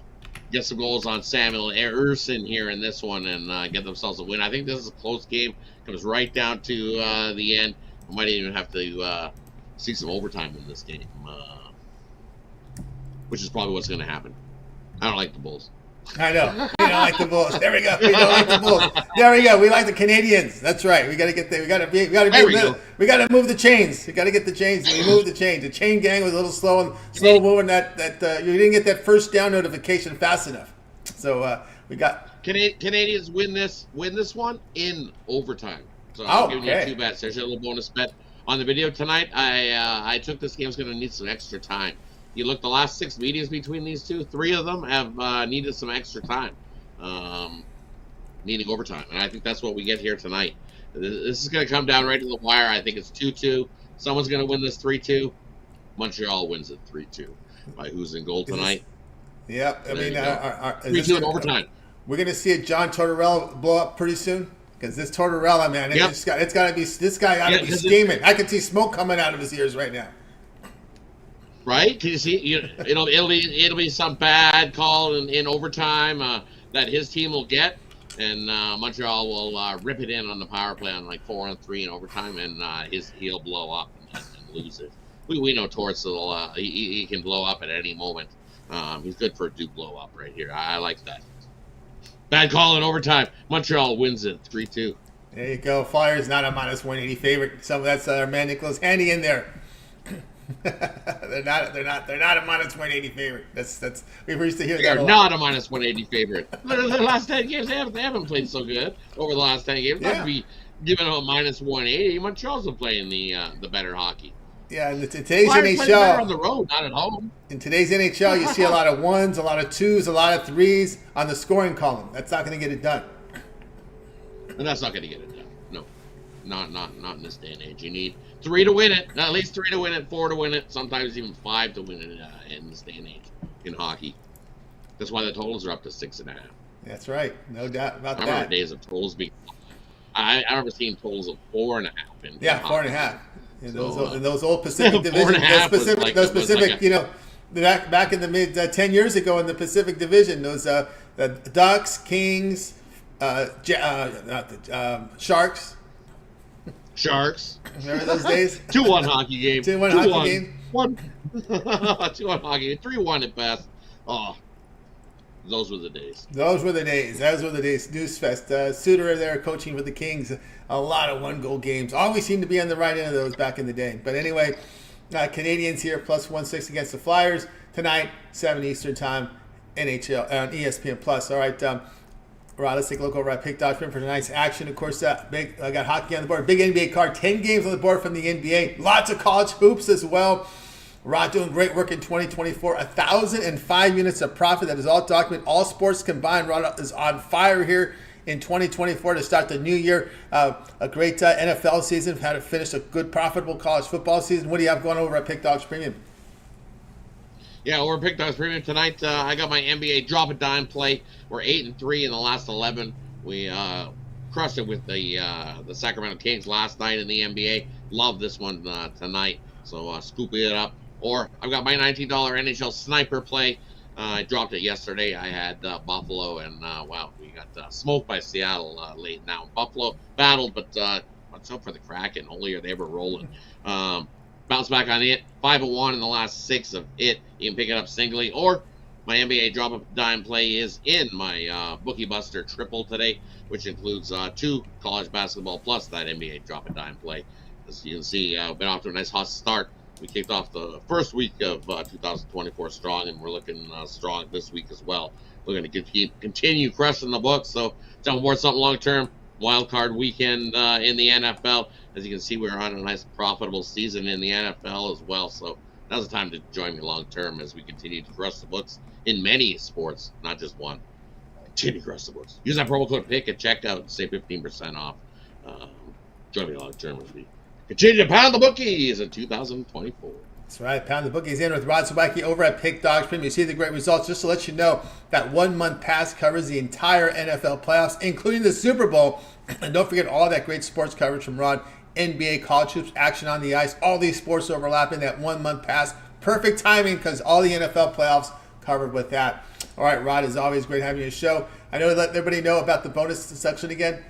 get some goals on Samuel Urson here in this one and get themselves a win. I think this is a close game. Comes right down to the end. We might even have to see some overtime in this game, which is probably what's going to happen. I don't like the Bulls. I know. We don't like the Bulls. There we go. We don't like the Bulls. There we go. We like the Canadians. That's right. We got to get there. We got to move the chains. We got to get the chains. We move the chains. The chain gang was a little slow moving. That you didn't get that first down notification fast enough. So we got Canadians win this one in overtime. So I'm giving you 2 bets. There's a little bonus bet on the video tonight. I took this game's going to need some extra time. You look, the last 6 meetings between these two, 3 of them have needed some extra time, needing overtime. And I think that's what we get here tonight. This is going to come down right to the wire. I think it's 2-2. Someone's going to win this 3-2. Montreal wins it 3-2. By who's in goal tonight? Yep. I mean, 3-2 in overtime. We're going to see a John Tortorella blow up pretty soon. Because this Tortorella, man, it's got to be, this guy got to be steaming. I can see smoke coming out of his ears right now. Right? Can you see? It'll be some bad call in overtime that his team will get, and Montreal will rip it in on the power play on like 4-on-3 in overtime, and he'll blow up and lose it. We know Torts will he can blow up at any moment. He's good for a do blow up right here. I like that. Bad call in overtime. Montreal wins it 3-2. There you go. Flyers not a minus 180 favorite. Some of that's our man Nicholas Handy in there. they're not a minus 180 favorite. That's we've used to hear that. They're not a minus 180 favorite. The last 10 games they haven't played so good over the last 10 games. Not to be giving them a minus 180. Montreal's been playing the better hockey. Yeah, in today's Flyers NHL, better on the road, not at home. In today's NHL, you see a lot of 1s, a lot of 2s, a lot of 3s on the scoring column. That's not going to get it done. And that's not going to get it done. No, not in this day and age. You need 3 to win it, at least 3 to win it, 4 to win it, sometimes even 5 to win it in this day and age in hockey. That's why the totals are up to 6.5. That's right, no doubt about that. I remember days of totals being. I remember seeing totals of 4.5. Yeah, 4.5. In those old Pacific divisions, those specific, back in the mid 10 years ago in the Pacific Division. Those the Ducks, Kings, Sharks. Sharks. Remember those days? 2-1 hockey game. 2-1 hockey game. 2-1 hockey game. 3-1 at best. Oh, those were the days. Those were the days. Newsfest. Suter there coaching with the Kings. A lot of one-goal games. Always seemed to be on the right end of those back in the day. But anyway, Canadians here plus 1/6 against the Flyers tonight, 7 Eastern time, NHL on ESPN Plus. All right, Rod, let's take a look over at Pick Dodge for tonight's action. Of course, I got hockey on the board. Big NBA card, 10 games on the board from the NBA. Lots of college hoops as well. Rod doing great work in 2024. 1,005 units of profit. That is all documented. All sports combined. Rod is on fire here in 2024 to start the new year. A great NFL season. Had to finish a good, profitable college football season. What do you have going over at Pick Dogs Premium? Yeah, over Pick Dogs Premium tonight. I got my NBA drop a dime play. We're 8-3 in the last 11. We crushed it with the Sacramento Kings last night in the NBA. Love this one tonight. So scoop it up. Or I've got my $19 NHL sniper play. I dropped it yesterday. I had Buffalo, and wow, we got smoked by Seattle late. Now Buffalo battled, but watch out for the Kraken. Only are they ever rolling. Bounce back on it. 5-1 in the last 6 of it. You can pick it up singly, or my NBA drop a dime play is in my Bookie Buster triple today, which includes 2 college basketball plus that NBA drop a dime play. As you can see, been off to a nice hot start. We kicked off the first week of 2024 strong, and we're looking strong this week as well. We're going to continue crushing the books. So jump aboard something long term. Wild card weekend in the NFL. As you can see, we're on a nice profitable season in the NFL as well. So now's the time to join me long term as we continue to crush the books in many sports, not just one. Continue to crush the books. Use that promo code PICK at checkout and save 15% off. Join me long term as we continue to pound the bookies in 2024. That's right. Pound the bookies in with Rod Zawacky over at Pick Dogs Premium. You see the great results. Just to let you know, that 1 month pass covers the entire NFL playoffs, including the Super Bowl. And don't forget all that great sports coverage from Rod. NBA, college hoops, action on the ice, all these sports overlapping that 1 month pass. Perfect timing because all the NFL playoffs covered with that. All right, Rod, as always, great having you on the show. I know let everybody know about the bonus section again.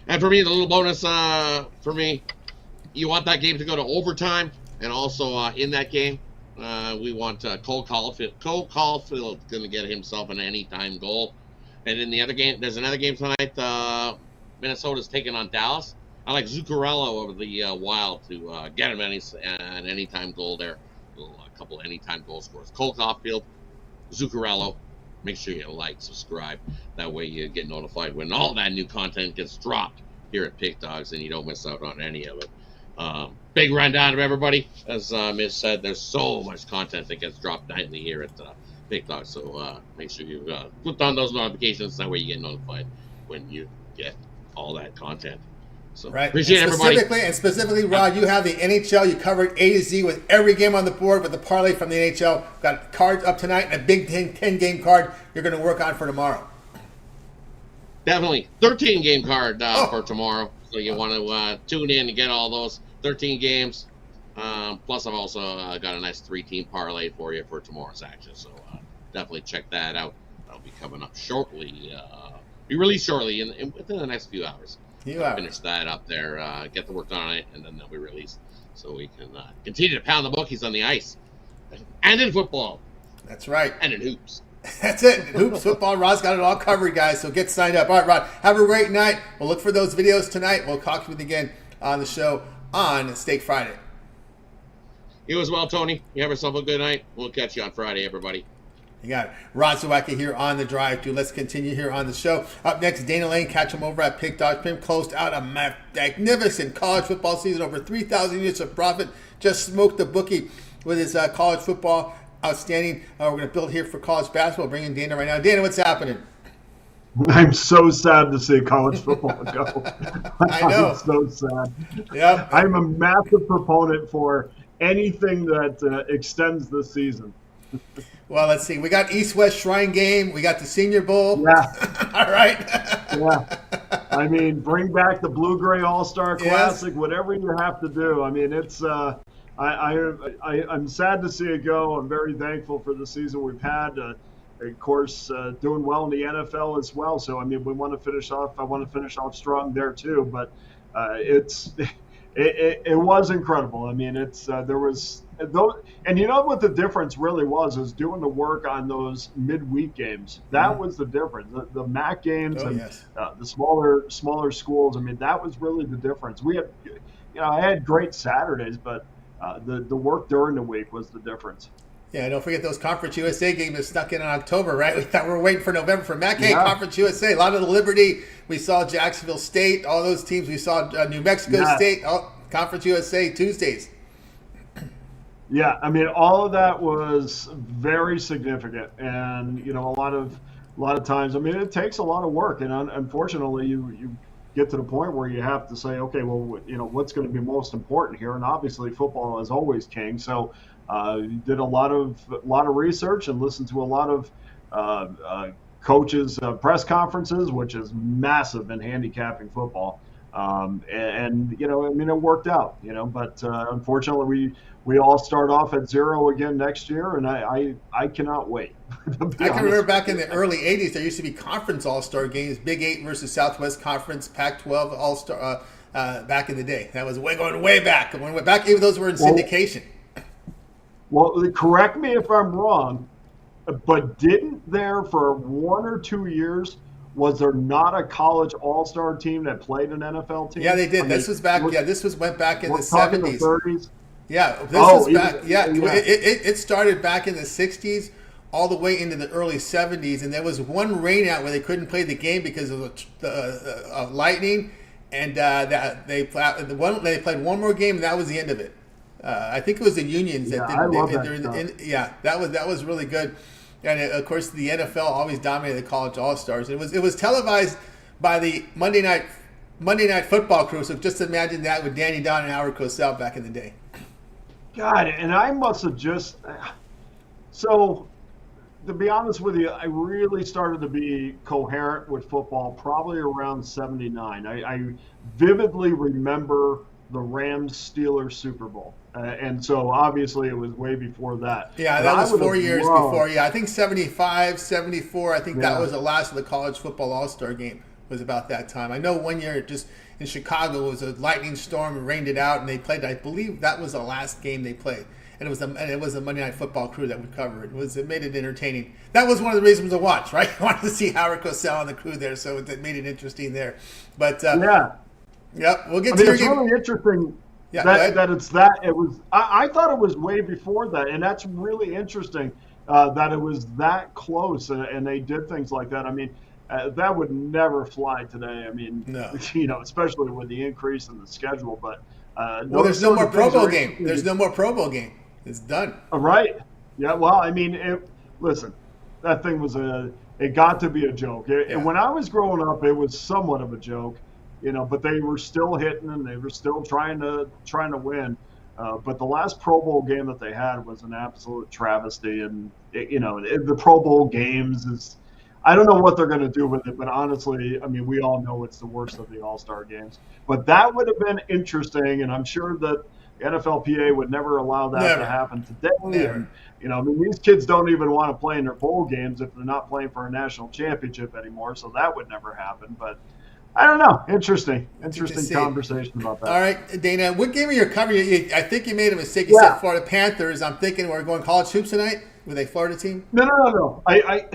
And for me, the little bonus for me, you want that game to go to overtime, and also in that game, we want Cole Caulfield. Cole Caulfield going to get himself an anytime goal. And in the other game, there's another game tonight. Minnesota's taking on Dallas. I like Zuccarello over the Wild to get him an anytime goal there. A couple of anytime goal scores. Cole Caulfield, Zuccarello. Make sure you like, subscribe. That way you get notified when all that new content gets dropped here at Pick Dogs, and you don't miss out on any of it. Big rundown of everybody. As Mitch said, there's so much content that gets dropped nightly here at Pick Dogs. So make sure you put on those notifications. That way you get notified when you get all that content. So right. Appreciate everybody. Specifically, Rod, you have the NHL. You covered A to Z with every game on the board with the parlay from the NHL. Got cards up tonight and a big 10-game card you're going to work on for tomorrow. Definitely. 13-game card for tomorrow. So you want to tune in to get all those 13 games. Plus, I've also got a nice 3-team parlay for you for tomorrow's action. So definitely check that out. That'll be coming up shortly. Be released shortly within the next few hours. Finish that up there, get the work done on it, and then they'll be released. So we can continue to pound the bookies on the ice. And in football. That's right. And in hoops. That's it. Hoops, football, Rod's got it all covered, guys. So get signed up. All right, Rod, have a great night. We'll look for those videos tonight. We'll talk with you again on the show on Steak Friday. You as well, Tony. You have yourself a good night. We'll catch you on Friday, everybody. You got it. Rod Zawacky here on the drive through. Let's continue here on the show. Up next, Dana Lane. Catch him over at Pick Dogs Pim. Closed out a magnificent college football season. Over 3,000 units of profit. Just smoked the bookie with his college football. Outstanding. We're going to build here for college basketball. Bring in Dana right now. Dana, what's happening? I'm so sad to see college football go. I know. I'm so sad. Yep. I'm a massive proponent for anything that extends the season. Well, let's see. We got East-West Shrine Game. We got the Senior Bowl. Yeah. All right. Yeah. I mean, bring back the Blue-Gray All-Star Classic, whatever you have to do. I mean, it's I'm sad to see it go. I'm very thankful for the season we've had. Of course, doing well in the NFL as well. So, I mean, we want to finish off. I want to finish off strong there too. But it was incredible. I mean, there was those, and you know what the difference really was is doing the work on those midweek games. That was the difference. The MAC games and yes. The smaller schools. I mean, that was really the difference. We had, I had great Saturdays, but the work during the week was the difference. Yeah, don't forget those Conference USA games that snuck in October, right? We thought we were waiting for November for MAC. Hey, Conference USA, a lot of the Liberty. We saw Jacksonville State, all those teams. We saw New Mexico State, Conference USA Tuesdays. Yeah, I mean, all of that was very significant, and a lot of times, I mean, it takes a lot of work, and unfortunately, you get to the point where you have to say, okay, well, what's going to be most important here, and obviously, football is always king. So, did a lot of research and listened to a lot of coaches' press conferences, which is massive in handicapping football. And I mean, it worked out, but unfortunately we all start off at 0 again next year, and I cannot wait. I can remember back in the early 80s, there used to be conference all-star games, Big 8 versus Southwest Conference, Pac-12 all-star, back in the day. That was going way back. Even those were in syndication. Well, correct me if I'm wrong, but didn't there for 1 or 2 years, was there not a college all-star team that played an NFL team? Yeah, they did. This was back. Went back in the 70s. The 30s. Yeah, this was back. It started back in the 60s, all the way into the early 70s, and there was one rainout where they couldn't play the game because of the lightning, and they played one more game, and that was the end of it. I think it was the unions that didn't. That was really good. And of course, the NFL always dominated the college all-stars. It was televised by the Monday night football crew. So just imagine that with Danny Don and Howard Cosell back in the day. God, and I must have just. So, to be honest with you, I really started to be coherent with football probably around '79. I vividly remember the Rams-Steelers Super Bowl. And so, obviously, it was way before that. Yeah, that was 4 years before. Yeah, I think 75, 74, I think that was the last of the college football all-star game was about that time. I know 1 year just in Chicago it was a lightning storm and rained it out, and they played. I believe that was the last game they played. And it was the Monday Night Football crew that would cover it. It made it entertaining. That was one of the reasons to watch, right? I wanted to see Howard Cosell and the crew there, so it made it interesting there. But, we'll get to your game. It's really interesting. Yeah, that it's that it was. I thought it was way before that, and that's really interesting that it was that close, and they did things like that. I mean, that would never fly today. I mean, no. Especially with the increase in the schedule. But there's no more Pro Bowl game. There's no more Pro Bowl game. It's done. Right. Yeah. Well, I mean, listen, that thing was it got to be a joke. And when I was growing up, it was somewhat of a joke. But they were still hitting and they were still trying to win. But the last Pro Bowl game that they had was an absolute travesty. And, the Pro Bowl games is – I don't know what they're going to do with it. But honestly, I mean, we all know it's the worst of the All-Star games. But that would have been interesting, and I'm sure that the NFLPA would never allow that to happen today. Never. And, I mean, these kids don't even want to play in their bowl games if they're not playing for a national championship anymore. So that would never happen. But – I don't know. Interesting conversation about that. All right, Dana, what game are you covering? I think you made a mistake. You said Florida Panthers. I'm thinking we're going college hoops tonight with a Florida team. No.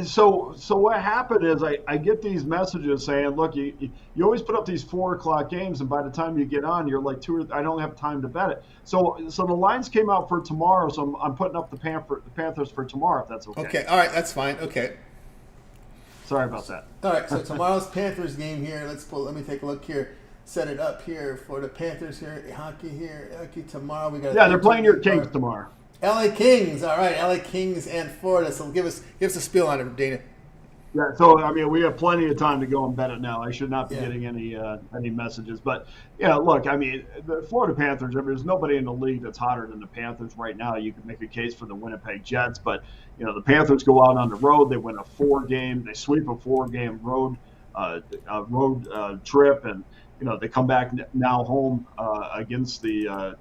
So what happened is I get these messages saying, look, you always put up these 4 o'clock games, and by the time you get on, you're like I don't have time to bet it. So the lines came out for tomorrow, so I'm putting up the Panthers for tomorrow, if that's okay. Okay. All right. That's fine. Okay. Sorry about that. All right, so tomorrow's Panthers game here. Let me take a look here. Set it up here for the Panthers here. Hockey tomorrow. We got. Yeah, they're playing your Kings tomorrow. LA Kings. All right, LA Kings and Florida. So give us a spiel on it, Dana. Yeah, so I mean, we have plenty of time to go and bet it now. I should not be getting any messages, but look, I mean, the Florida Panthers. I mean, there's nobody in the league that's hotter than the Panthers right now. You can make a case for the Winnipeg Jets, but the Panthers go out on the road. They win they sweep a 4-game road trip, and they come back now home against the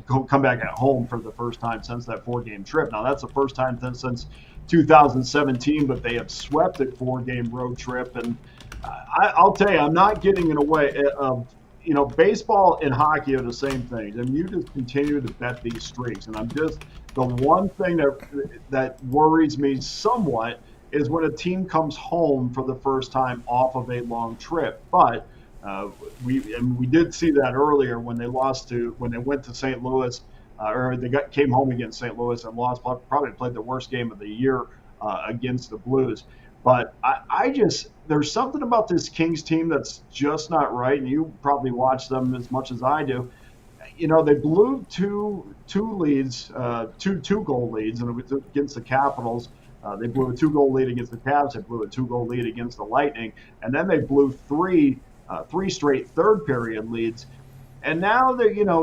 come back at home for the first time since that 4-game trip. Now that's the first time since 2017, but they have swept a 4-game road trip. And I'll tell you, I'm not getting in a way of, baseball and hockey are the same thing. And you just continue to bet these streaks. And the one thing that worries me somewhat is when a team comes home for the first time off of a long trip. But we did see that earlier when they went to St. Louis, or they came home against St. Louis and lost. Probably played the worst game of the year against the Blues. But there's something about this Kings team that's just not right, and you probably watch them as much as I do. They blew two goal leads, and it was against the Capitals. They blew a 2-goal lead against the Cavs. They blew a 2-goal lead against the Lightning, and then they blew three straight third-period leads. And now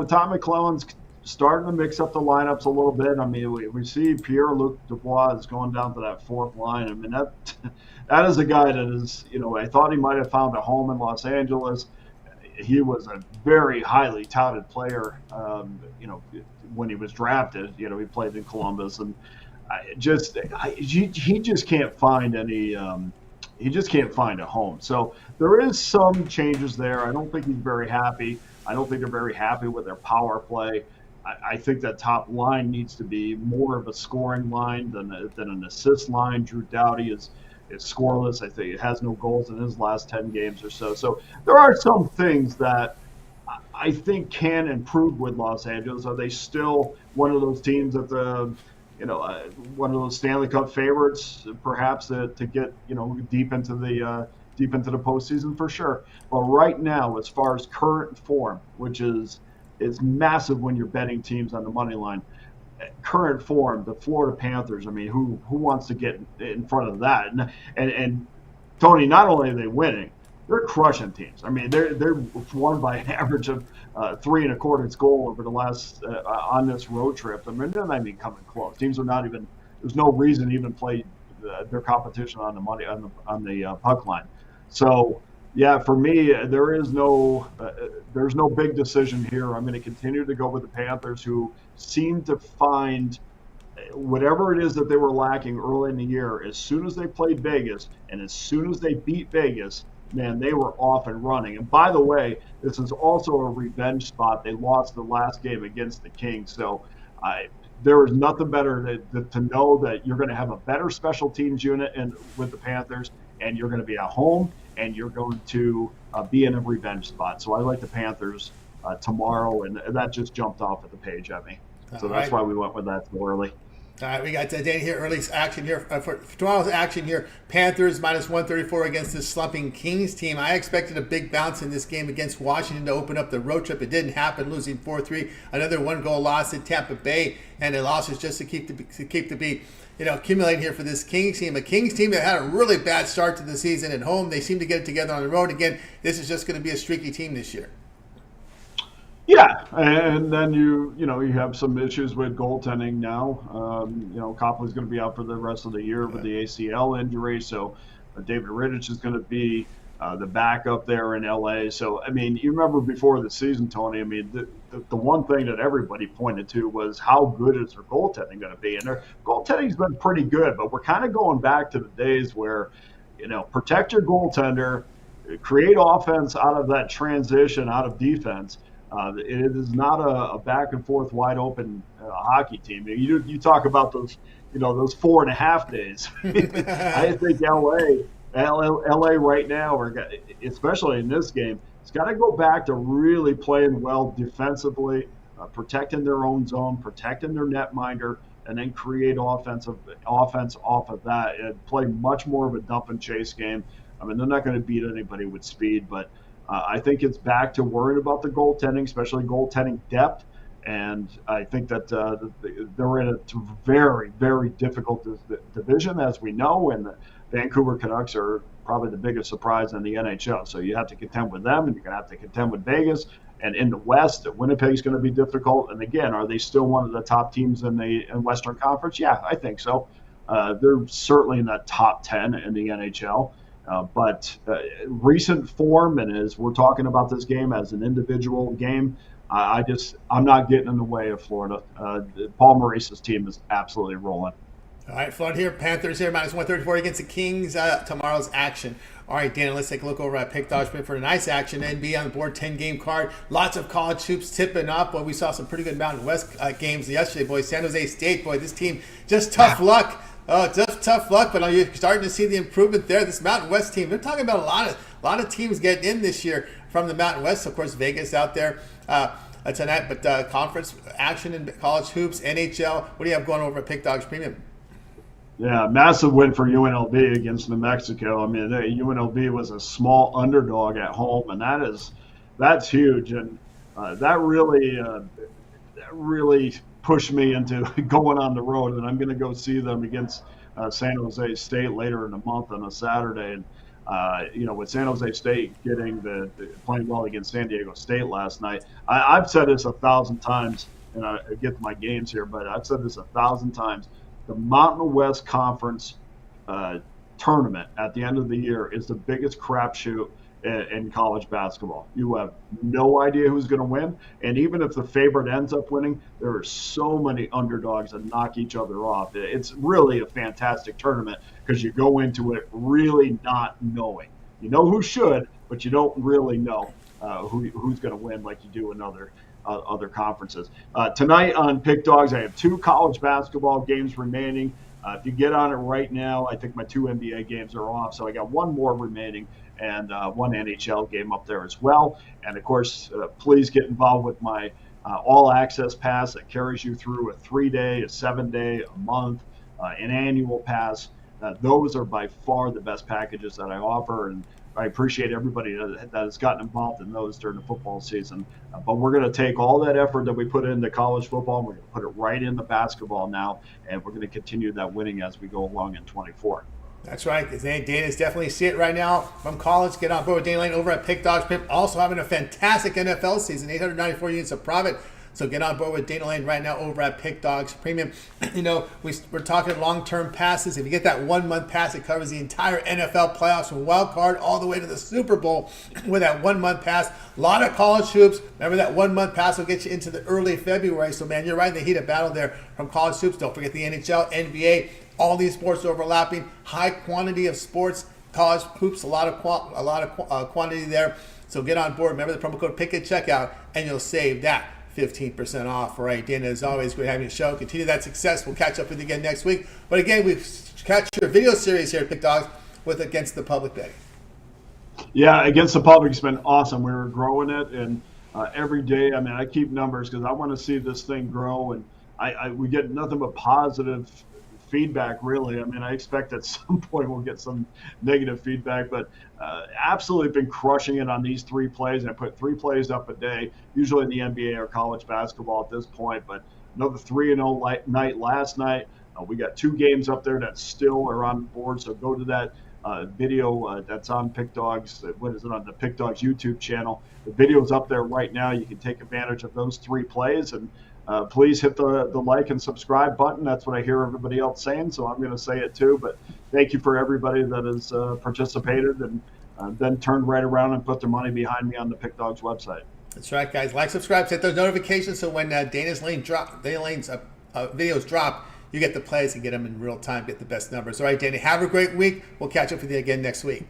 Tom McClellan's starting to mix up the lineups a little bit. I mean, we see Pierre-Luc Dubois is going down to that fourth line. I mean, that is a guy that is, I thought he might have found a home in Los Angeles. He was a very highly touted player, when he was drafted. He played in Columbus, and he just can't find any. He just can't find a home. So there is some changes there. I don't think he's very happy. I don't think they're very happy with their power play. I think that top line needs to be more of a scoring line than an assist line. Drew Doughty is scoreless. I think he has no goals in his last 10 games or so. So there are some things that I think can improve with Los Angeles. Are they still one of those teams that one of those Stanley Cup favorites, perhaps to get deep into the postseason? For sure. But right now, as far as current form, which is massive when you're betting teams on the money line, current form, the Florida Panthers. I mean, who wants to get in front of that? And Tony, not only are they winning, they're crushing teams. I mean, they're won by an average of 3.25 goals over the last on this road trip. I mean, they're not even coming close. Teams are not even. There's no reason to even play their competition on the money on the puck line. So yeah, for me, there's no big decision here. I'm going to continue to go with the Panthers, who seem to find whatever it is that they were lacking early in the year. As soon as they played Vegas and as soon as they beat Vegas, man, they were off and running. And by the way, this is also a revenge spot. They lost the last game against the Kings. So there is nothing better to know that you're going to have a better special teams unit with the Panthers, and you're going to be at home, and you're going to be in a revenge spot. So I like the Panthers tomorrow, and that just jumped off at the page at me. So that's why we went with that so early. All right, we got Danny here. Early action here for tomorrow's action here. Panthers minus 134 against this slumping Kings team. I expected a big bounce in this game against Washington to open up the road trip. It didn't happen, losing 4-3. Another 1-goal loss at Tampa Bay, and the losses just to keep the beat. Accumulating here for this Kings team. A Kings team that had a really bad start to the season at home. They seem to get it together on the road again. This is just going to be a streaky team this year. Yeah, and then you have some issues with goaltending now. Copley's going to be out for the rest of the year with the ACL injury, so David Rittich is going to be the backup there in LA. So, I mean, you remember before the season, Tony, I mean, the one thing that everybody pointed to was how good is their goaltending going to be. And their goaltending's been pretty good, but we're kind of going back to the days where, protect your goaltender, create offense out of that transition, out of defense. It is not a back and forth wide open hockey team. You talk about those 4.5 days. I think LA right now, or especially in this game, it's got to go back to really playing well defensively, protecting their own zone, protecting their netminder, and then create offense off of that and play much more of a dump and chase game. I mean, they're not going to beat anybody with speed, but I think it's back to worrying about the goaltending, especially goaltending depth. And I think that they're in a very, very difficult division, as we know, and the Vancouver Canucks are probably the biggest surprise in the NHL. So you have to contend with them, and you're going to have to contend with Vegas. And in the West, Winnipeg's going to be difficult. And again, are they still one of the top teams in the Western Conference? Yeah, I think so. They're certainly in that top 10 in the NHL. But recent form, and as we're talking about this game as an individual game, I'm not getting in the way of Florida. Paul Maurice's team is absolutely rolling. All right, Florida here. Panthers here, minus 134 against the Kings. Tomorrow's action. All right, Dan, let's take a look over at Pick Dodge for a nice action. NBA on the board, 10-game card. Lots of college hoops tipping up. Well, we saw some pretty good Mountain West games yesterday, boys. San Jose State, boy, this team, just tough luck. Just tough luck, but you're starting to see the improvement there. This Mountain West team, they're talking about a lot of teams getting in this year from the Mountain West. Of course, Vegas out there tonight, but conference action in college hoops, NHL. What do you have going over at Pick Dogs Premium? Yeah, massive win for UNLV against New Mexico. I mean, UNLV was a small underdog at home, and that's huge, and that really pushed me into going on the road, and I'm going to go see them against San Jose State later in the month on a Saturday. And with San Jose State getting playing well against San Diego State last night, I've said this 1,000 times, and I get to my games here, but I've said this 1,000 times. The Mountain West Conference tournament at the end of the year is the biggest crapshoot in college basketball. You have no idea who's going to win, and even if the favorite ends up winning, there are so many underdogs that knock each other off. It's really a fantastic tournament because you go into it really not knowing. You know who should, but you don't really know who's going to win like you do in other conferences. Tonight on Pick Dogs, I have 2 college basketball games remaining. If you get on it right now, I think my 2 NBA games are off, so I got 1 more remaining and 1 NHL game up there as well. And of course, please get involved with my all access pass that carries you through a 3-day, a 7-day, a month, an annual pass. Those are by far the best packages that I offer, and I appreciate everybody that has gotten involved in those during the football season. But we're going to take all that effort that we put into college football, and we're going to put it right into basketball now, and we're going to continue that winning as we go along in 24. That's right. Dana's definitely see it right now from college. Get on board with Dana Lane over at Pick Dogs Pimp. Also having a fantastic NFL season, 894 units of profit. So get on board with Dana Lane right now over at Pick Dogs Premium. We're talking long-term passes. If you get that 1-month pass, it covers the entire NFL playoffs from wild card all the way to the Super Bowl with that 1-month pass. A lot of college hoops. Remember that 1-month pass will get you into the early February. So, man, you're right in the heat of battle there from college hoops. Don't forget the NHL, NBA, all these sports overlapping. High quantity of sports, college hoops, a lot of quantity there. So get on board. Remember the promo code PICK at checkout, and you'll save that 15% off. All right, Dana, as always, great having you show. Continue that success. We'll catch up with you again next week. But again, we've catch your video series here at Pick Dogs with Against the Public betting. Yeah, Against the Public has been awesome. We were growing it, and every day, I mean, I keep numbers because I want to see this thing grow, and we get nothing but positive feedback, really. I mean, I expect at some point we'll get some negative feedback, but absolutely been crushing it on these 3 plays. And I put 3 plays up a day, usually in the NBA or college basketball at this point, but another 3-0 night last night. We got 2 games up there that still are on the board, so go to that video that's on Pick Dogs. What is it, on the Pick Dogs YouTube channel? The video's up there right now. You can take advantage of those 3 plays, and please hit the like and subscribe button. That's what I hear everybody else saying, so I'm going to say it too. But thank you for everybody that has participated and then turned right around and put their money behind me on the Pick Dogs website. That's right, guys. Like, subscribe, hit those notifications so when Dana Lane's videos drop, you get the plays and get them in real time, get the best numbers. All right, Dana, have a great week. We'll catch up with you again next week.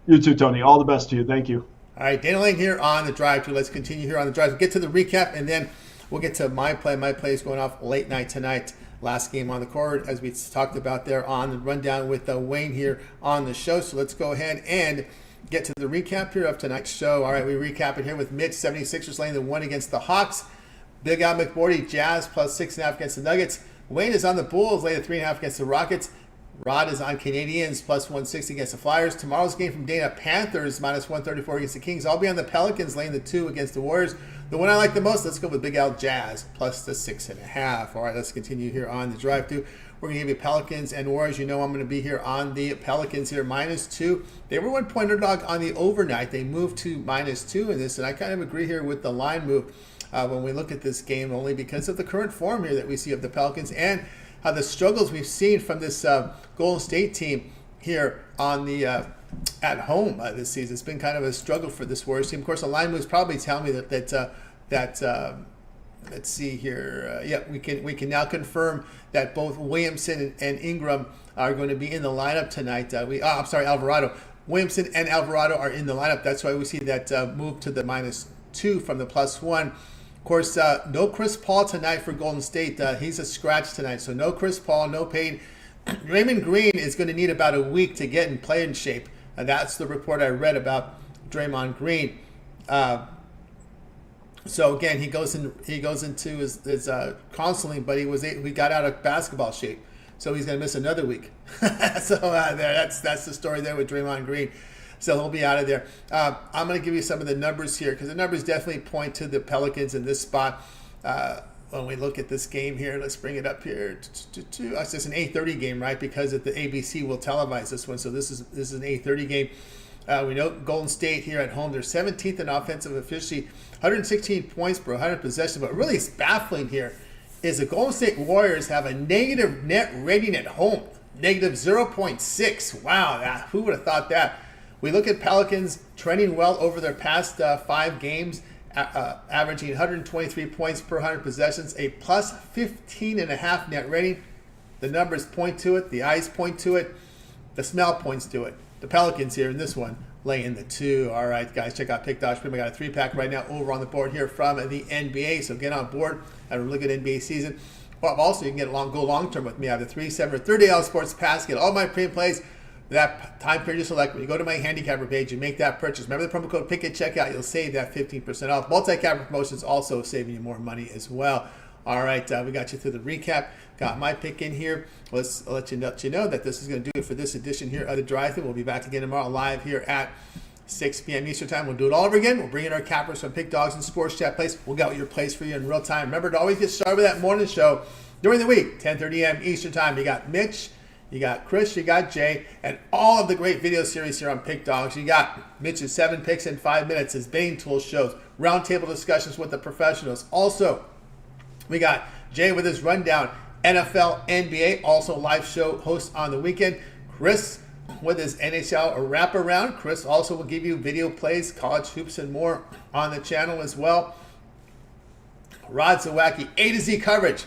You too, Tony. All the best to you. Thank you. All right, Dana Lane here on the Drive Thru. Let's continue here on the Drive. We'll get to the recap, and then we'll get to my play. My play is going off late night tonight. Last game on the court, as we talked about there on the rundown with Wayne here on the show. So let's go ahead and get to the recap here of tonight's show. All right, we recap it here with Mitch. 76ers laying the 1 against the Hawks. Big Al McMordie, Jazz plus 6.5 against the Nuggets. Wayne is on the Bulls, laying the 3.5 against the Rockets. Rod is on Canadians, plus 160 against the Flyers. Tomorrow's game from Dana, Panthers, minus 134 against the Kings. I'll be on the Pelicans, laying the 2 against the Warriors. The one I like the most, let's go with Big Al Jazz, plus the 6.5. All right, let's continue here on the Drive Thru. We're going to give you Pelicans and Warriors. You know I'm going to be here on the Pelicans here, minus 2. They were 1-point underdog on the overnight. They moved to minus 2 in this, and I kind of agree here with the line move when we look at this game, only because of the current form here that we see of the Pelicans and how the struggles we've seen from this Golden State team here on the at home this season. It's been kind of a struggle for this Warriors team. Of course, the line moves probably tell me that that. Let's see here. We can now confirm that both Williamson and Ingram are going to be in the lineup tonight. Alvarado. Williamson and Alvarado are in the lineup. That's why we see that move to the -2 from the +1. Of course, no Chris Paul tonight for Golden State. He's a scratch tonight, so no Chris Paul, no Payne. Draymond Green is going to need about a week to get in play-in shape. That's the report I read about Draymond Green. So again, he goes into his counseling, but we got out of basketball shape, so he's going to miss another week. So that's the story there with Draymond Green. So he'll be out of there. I'm going to give you some of the numbers here because the numbers definitely point to the Pelicans in this spot. When we look at this game here, let's bring it up here. It's just an 8:30 game, right? Because the ABC will televise this one, so this is an 8:30 game. We know Golden State here at home, they're 17th in offensive efficiency, 116 points per 100 possessions. But really, it's baffling here is the Golden State Warriors have a negative net rating at home, negative 0.6. Wow, who would have thought that? We look at Pelicans trending well over their past 5 games, averaging 123 points per 100 possessions, a plus 15.5 net rating. The numbers point to it. The eyes point to it. The smell points to it. The Pelicans here in this one lay in the 2. All right, guys, check out Pick Dodge. We got a 3-pack right now over on the board here from the NBA. So get on board. Have a really good NBA season. Well, also, you can go long-term with me. I have the 3, 7, or 30 sports pass. Get all my premium plays. That time period you select, when you go to my handicapper page and make that purchase, remember the promo code PICK at checkout, you'll save that 15% off. Multi-capper promotions also saving you more money as well. All right, we got you through the recap. Got my pick in here. Let's let you know that this is going to do it for this edition here of the Drive-Thru. We'll be back again tomorrow live here at 6 p.m. Eastern Time. We'll do it all over again. We'll bring in our cappers from Pick Dogs and Sports Chat Place. We'll get your plays for you in real time. Remember to always get started with that morning show during the week, 10:30 a.m. Eastern Time. You got Mitch, you got Chris, you got Jay, and all of the great video series here on Pick Dogs. You got Mitch's 7 picks in 5 minutes, his betting tool shows, roundtable discussions with the professionals. Also, we got Jay with his rundown, NFL, NBA, also live show host on the weekend. Chris with his NHL wraparound. Chris also will give you video plays, college hoops, and more on the channel as well. Rod Zawacky, A to Z coverage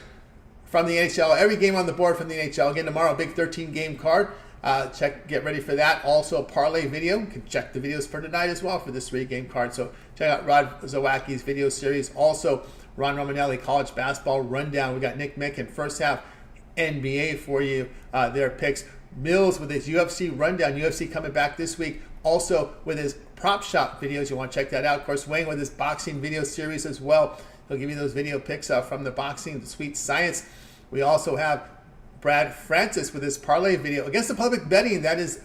from the NHL. Every game on the board from the NHL. Again, tomorrow, big 13-game card. Get ready for that. Also, a parlay video. You can check the videos for tonight as well for this 3-game card. So check out Rod Zawacki's video series. Also, Ron Romanelli, college basketball rundown. We got Nick Mick in first half NBA for you. Their picks. Mills with his UFC rundown. UFC coming back this week. Also with his prop shop videos. You want to check that out. Of course, Wayne with his boxing video series as well. He'll give you those video picks from the boxing, the sweet science. We also have Brad Francis with his parlay video against the public betting. That is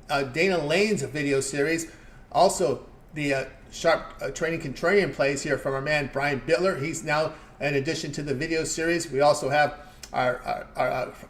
Dana Lane's video series. Also, the sharp training contrarian plays here from our man Brian Bittler. He's now, in addition to the video series, we also have our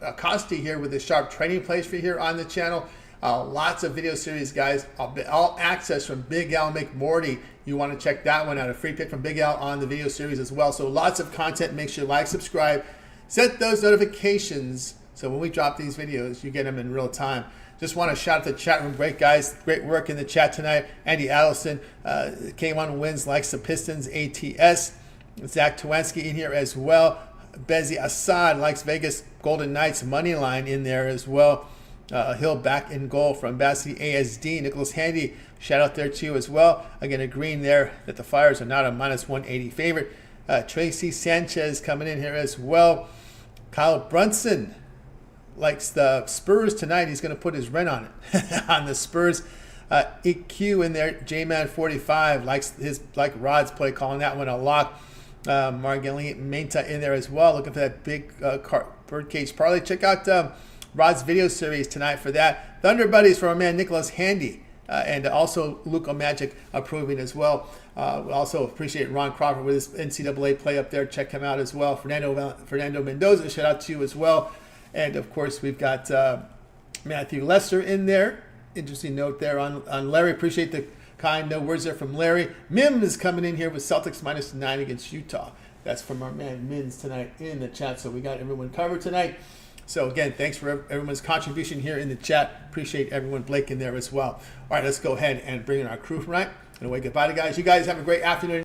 Acosti here with the sharp training plays for here on the channel. Lots of video series, guys. All access from Big Al McMordie. You want to check that one out. A free pick from Big Al on the video series as well. So lots of content. Make sure you like, subscribe, set those notifications so when we drop these videos, you get them in real time. Just want to shout out the chat room. Great guys. Great work in the chat tonight. Andy Allison, K1 wins, likes the Pistons, ATS. Zach Twansky in here as well. Bezi Assad likes Vegas Golden Knights money line in there as well. Hill back in goal from Bassi ASD. Nicholas Handy, shout out there too as well. Again, agreeing there that the Flyers are not a -180 favorite. Tracy Sanchez coming in here as well. Kyle Brunson likes the Spurs tonight. He's going to put his rent on it on the Spurs. EQ in there. J-Man 45 likes Rod's play, calling that one a lock. Marguerite Menta in there as well, looking for that big birdcage parlay. Check out Rod's video series tonight for that. Thunder Buddies from our man Nicholas Handy, and also Luca Magic approving as well. We also appreciate Ron Crawford with his NCAA play up there. Check him out as well. Fernando Mendoza, shout out to you as well. And of course, we've got Matthew Lester in there. Interesting note there on Larry. Appreciate the kind no words there from Larry. Mim is coming in here with Celtics -9 against Utah. That's from our man Mins tonight in the chat. So we got everyone covered tonight. So again, thanks for everyone's contribution here in the chat. Appreciate everyone, Blake, in there as well. All right, let's go ahead and bring in our crew tonight. And away, goodbye to guys. You guys have a great afternoon.